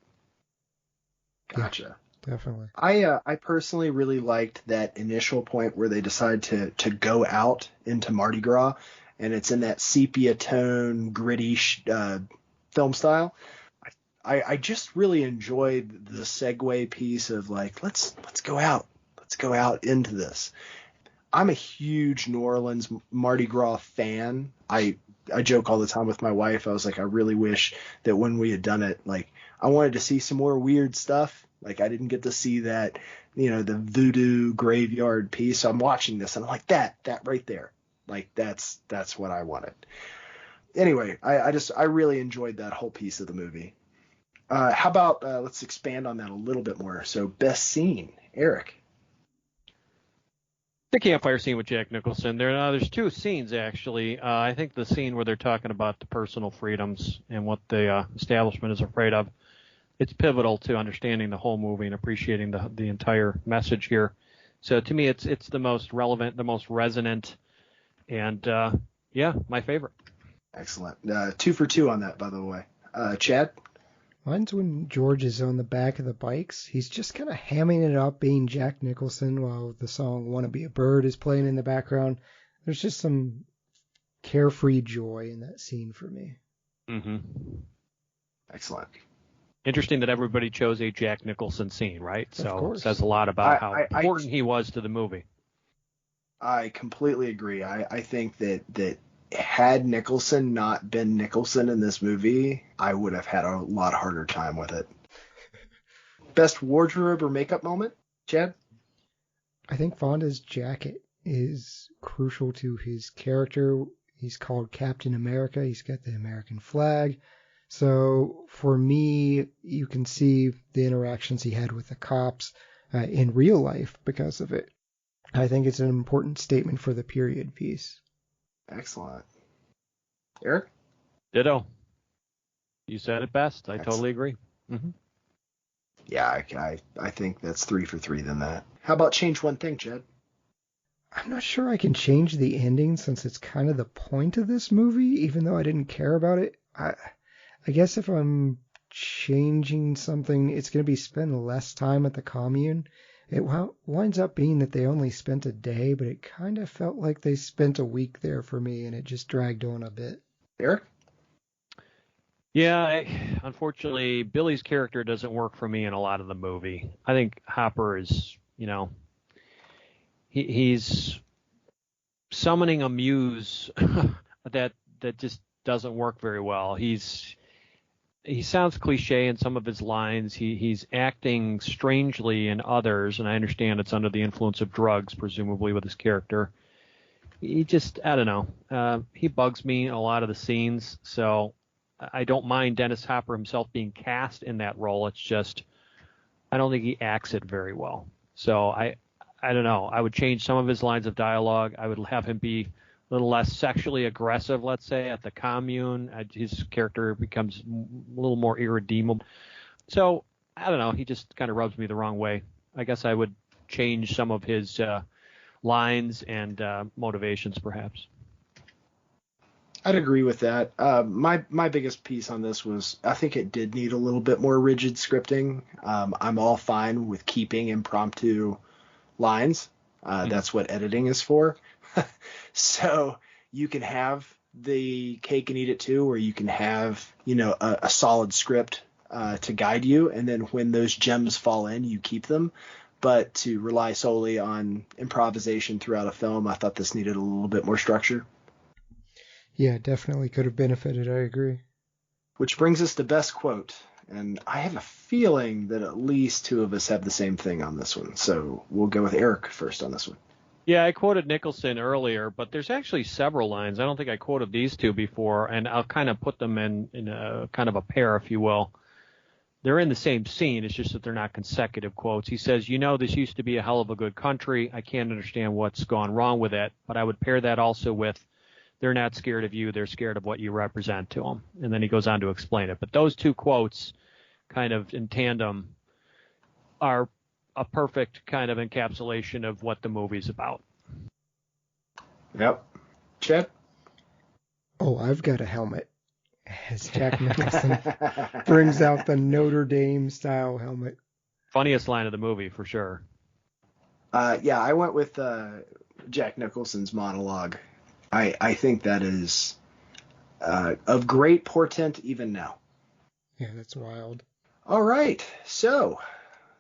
Gotcha. Yeah, definitely. I personally really liked that initial point where they decide to go out into Mardi Gras, and it's in that sepia tone, gritty film style. I just really enjoyed the segue piece of like, let's go out into this. I'm a huge New Orleans Mardi Gras fan. I joke all the time with my wife. I was like, I really wish that when we had done it, like, I wanted to see some more weird stuff. Like, I didn't get to see that, the voodoo graveyard piece. So I'm watching this and I'm like, that right there. Like, that's what I wanted. Anyway, I really enjoyed that whole piece of the movie. How about let's expand on that a little bit more. So, best scene, Erik. The campfire scene with Jack Nicholson. There's two scenes, actually. I think the scene where they're talking about the personal freedoms and what the establishment is afraid of, it's pivotal to understanding the whole movie and appreciating the entire message here. So to me, it's the most relevant, the most resonant, and my favorite. Excellent. 2 for 2 on that, by the way. Chad? Mine's when George is on the back of the bikes. He's just kind of hamming it up, being Jack Nicholson, while the song "Wanna Be a Bird" is playing in the background. There's just some carefree joy in that scene for me. Mm-hmm. Excellent. Interesting that everybody chose a Jack Nicholson scene, right? So it says a lot about how important he was to the movie. I completely agree. I think that had Nicholson not been Nicholson in this movie, I would have had a lot harder time with it. Best wardrobe or makeup moment, Chad? I think Fonda's jacket is crucial to his character. He's called Captain America. He's got the American flag. So for me, you can see the interactions he had with the cops in real life because of it. I think it's an important statement for the period piece. Excellent. Erik? Ditto. You said it best. I totally agree. Mm-hmm. Yeah, I think that's 3 for 3 then that. How about change one thing, Chad? I'm not sure I can change the ending since it's kind of the point of this movie, even though I didn't care about it. I guess if I'm changing something, it's going to be spend less time at the commune. It winds up being that they only spent a day, but it kind of felt like they spent a week there for me, and it just dragged on a bit. Erik? Yeah, unfortunately, Billy's character doesn't work for me in a lot of the movie. I think Hopper is, he's summoning a muse that just doesn't work very well. He sounds cliche in some of his lines. He's acting strangely in others, and I understand it's under the influence of drugs, presumably with his character. He just, I don't know. He bugs me in a lot of the scenes, so I don't mind Dennis Hopper himself being cast in that role. It's just I don't think he acts it very well. So I don't know. I would change some of his lines of dialogue. I would have him be a little less sexually aggressive, let's say, at the commune. His character becomes a little more irredeemable. So, I don't know. He just kind of rubs me the wrong way. I guess I would change some of his lines and motivations, perhaps. I'd agree with that. My biggest piece on this was I think it did need a little bit more rigid scripting. I'm all fine with keeping impromptu lines. That's what editing is for. So you can have the cake and eat it too, or you can have, a solid script to guide you. And then when those gems fall in, you keep them. But to rely solely on improvisation throughout a film, I thought this needed a little bit more structure. Yeah, definitely could have benefited. I agree. Which brings us to best quote. And I have a feeling that at least two of us have the same thing on this one. So we'll go with Erik first on this one. Yeah, I quoted Nicholson earlier, but there's actually several lines. I don't think I quoted these two before, and I'll kind of put them in a kind of a pair, if you will. they're in the same scene. It's just that they're not consecutive quotes. He says, this used to be a hell of a good country. I can't understand what's gone wrong with it, but I would pair that also with they're not scared of you. They're scared of what you represent to them. And then he goes on to explain it. But those two quotes kind of in tandem are a perfect kind of encapsulation of what the movie's about. Yep. Chad? Oh, I've got a helmet. As Jack Nicholson brings out the Notre Dame style helmet. Funniest line of the movie for sure. Yeah, I went with Jack Nicholson's monologue. I think that is of great portent even now. Yeah, that's wild. All right, so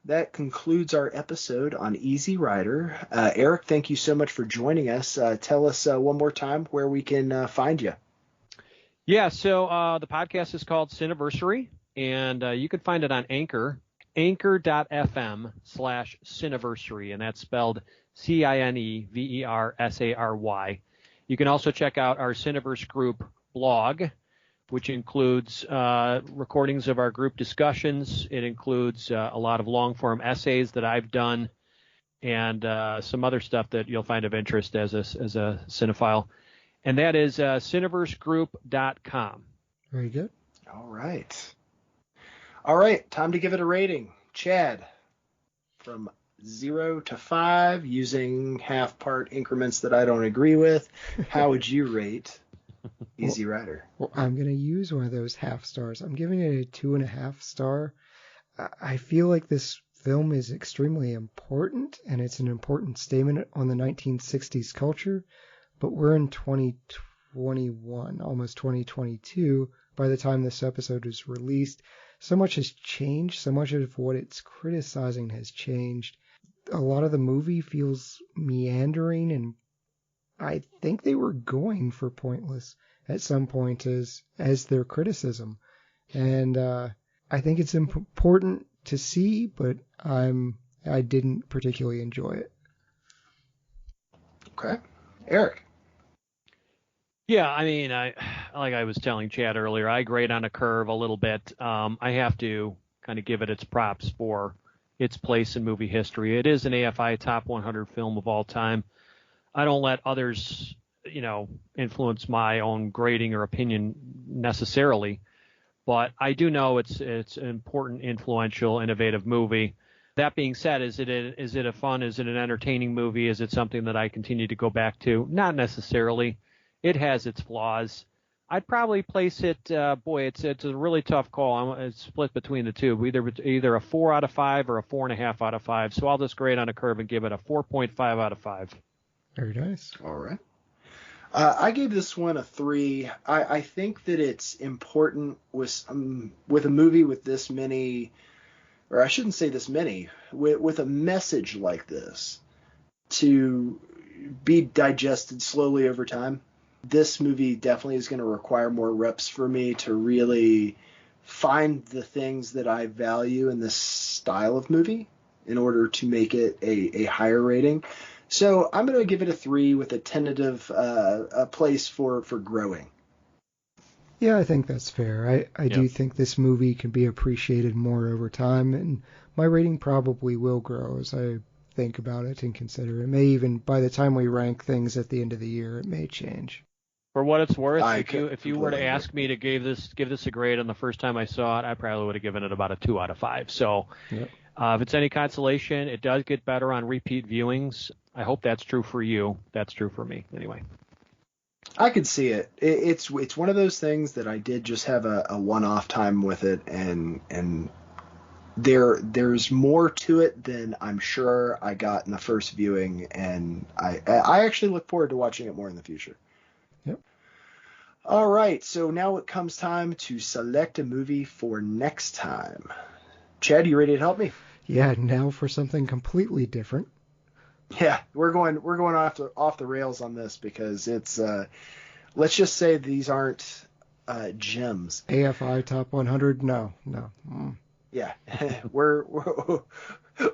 that concludes our episode on Easy Rider. Erik, thank you so much for joining us. Tell us one more time where we can find you. Yeah, so the podcast is called Cineversary, and you can find it on Anchor, anchor.fm/Cineversary, and that's spelled Cineversary. You can also check out our Cineverse group blog, which includes recordings of our group discussions. It includes a lot of long-form essays that I've done and some other stuff that you'll find of interest as a cinephile. And that is cineversegroup.com. Very good. All right, time to give it a rating. Chad, from 0 to 5, using half-part increments that I don't agree with, how would you rate Easy Rider? Well, I'm going to use one of those half stars. I'm giving it a 2.5 star. I feel like this film is extremely important, and it's an important statement on the 1960s culture. But we're in 2021, almost 2022, by the time this episode is released. So much has changed. So much of what it's criticizing has changed. A lot of the movie feels meandering, and I think they were going for pointless at some point as their criticism. And I think it's important to see, but I didn't particularly enjoy it. Okay. Erik? Yeah, I mean, like I was telling Chad earlier, I grade on a curve a little bit. I have to kind of give it its props for its place in movie history. It is an AFI Top 100 film of all time. I don't let others, influence my own grading or opinion necessarily, but I do know it's an important, influential, innovative movie. That being said, is it a fun, is it an entertaining movie? Is it something that I continue to go back to? Not necessarily. It has its flaws. I'd probably place it. It's a really tough call. It's split between the two, either a 4 out of 5 or a 4.5 out of 5. So I'll just grade on a curve and give it a 4.5 out of 5. Very nice. All right. I gave this one a 3. I think that it's important with a movie with this many, or I shouldn't say this many, with a message like this to be digested slowly over time. This movie definitely is going to require more reps for me to really find the things that I value in this style of movie in order to make it a higher rating. So I'm going to give it a 3 with a tentative a place for growing. Yeah, I think that's fair. I do think this movie can be appreciated more over time, and my rating probably will grow as I think about it and consider it. May even, by the time we rank things at the end of the year, it may change. For what it's worth, if you were to ask me to give this a grade on the first time I saw it, I probably would have given it about a 2 out of 5. So if it's any consolation, it does get better on repeat viewings. I hope that's true for you. That's true for me, anyway. I could see it. It's one of those things that I did just have a one-off time with it, and there's more to it than I'm sure I got in the first viewing, and I actually look forward to watching it more in the future. Yep. All right, so now it comes time to select a movie for next time. Chad, you ready to help me? Yeah, now for something completely different. Yeah, we're going off the rails on this because it's let's just say these aren't gems. AFI Top 100? No. Yeah, we're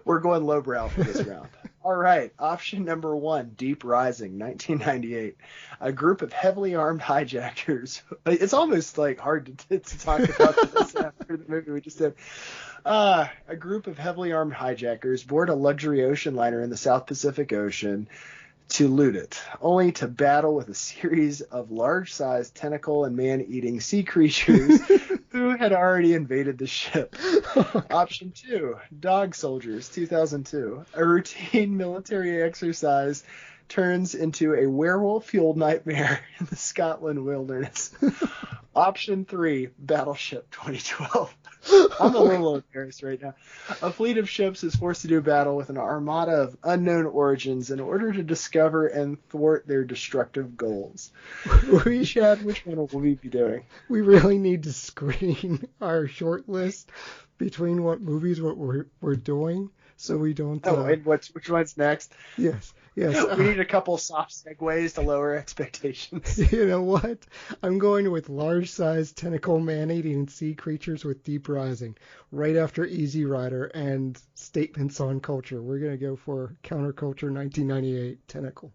going lowbrow for this round. All right. Option number 1, Deep Rising, 1998. A group of heavily armed hijackers. It's almost like hard to talk about this after the movie we just did. A group of heavily armed hijackers board a luxury ocean liner in the South Pacific Ocean to loot it, only to battle with a series of large-sized tentacle and man-eating sea creatures who had already invaded the ship. Option 2, Dog Soldiers, 2002. A routine military exercise turns into a werewolf-fueled nightmare in the Scotland wilderness. Option 3, Battleship, 2012. I'm a little embarrassed right now. A fleet of ships is forced to do battle with an armada of unknown origins in order to discover and thwart their destructive goals. Chad, which one will we be doing? We really need to screen our short list between what movies we're doing, so we don't. And which one's next? Yes. We need a couple soft segues to lower expectations. You know what? I'm going with large-sized tentacle man-eating sea creatures with Deep Rising, right after Easy Rider and Statements on Culture. We're going to go for Counterculture 1998 Tentacle.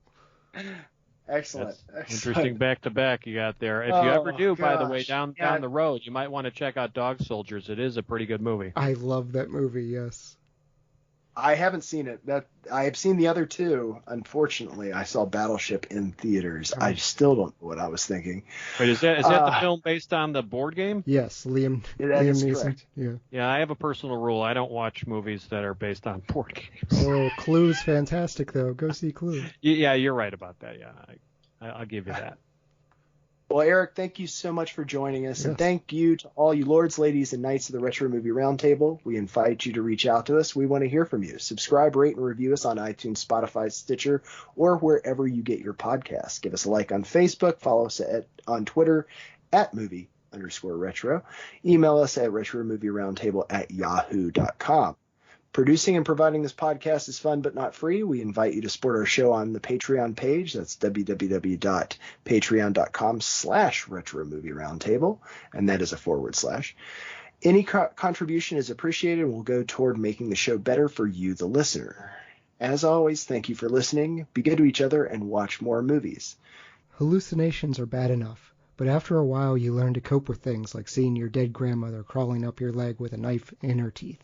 Excellent. Interesting back-to-back you got there. If you ever do, by the way, down the road, you might want to check out Dog Soldiers. It is a pretty good movie. I love that movie, yes. I haven't seen it. I have seen the other two. Unfortunately, I saw Battleship in theaters. I still don't know what I was thinking. Wait, is that the film based on the board game? Yes, Liam Neeson. Correct. Yeah, I have a personal rule. I don't watch movies that are based on board games. Oh, Clue's fantastic, though. Go see Clue. Yeah, you're right about that. Yeah, I'll give you that. Well, Erik, thank you so much for joining us, yes. And thank you to all you lords, ladies, and knights of the Retro Movie Roundtable. We invite you to reach out to us. We want to hear from you. Subscribe, rate, and review us on iTunes, Spotify, Stitcher, or wherever you get your podcasts. Give us a like on Facebook. Follow us on Twitter @movie_retro. Email us at retromovieroundtable@yahoo.com. Producing and providing this podcast is fun but not free. We invite you to support our show on the Patreon page. That's www.patreon.com/retromovieroundtable, and that is a /. Any contribution is appreciated and will go toward making the show better for you, the listener. As always, thank you for listening. Be good to each other and watch more movies. Hallucinations are bad enough, but after a while you learn to cope with things like seeing your dead grandmother crawling up your leg with a knife in her teeth.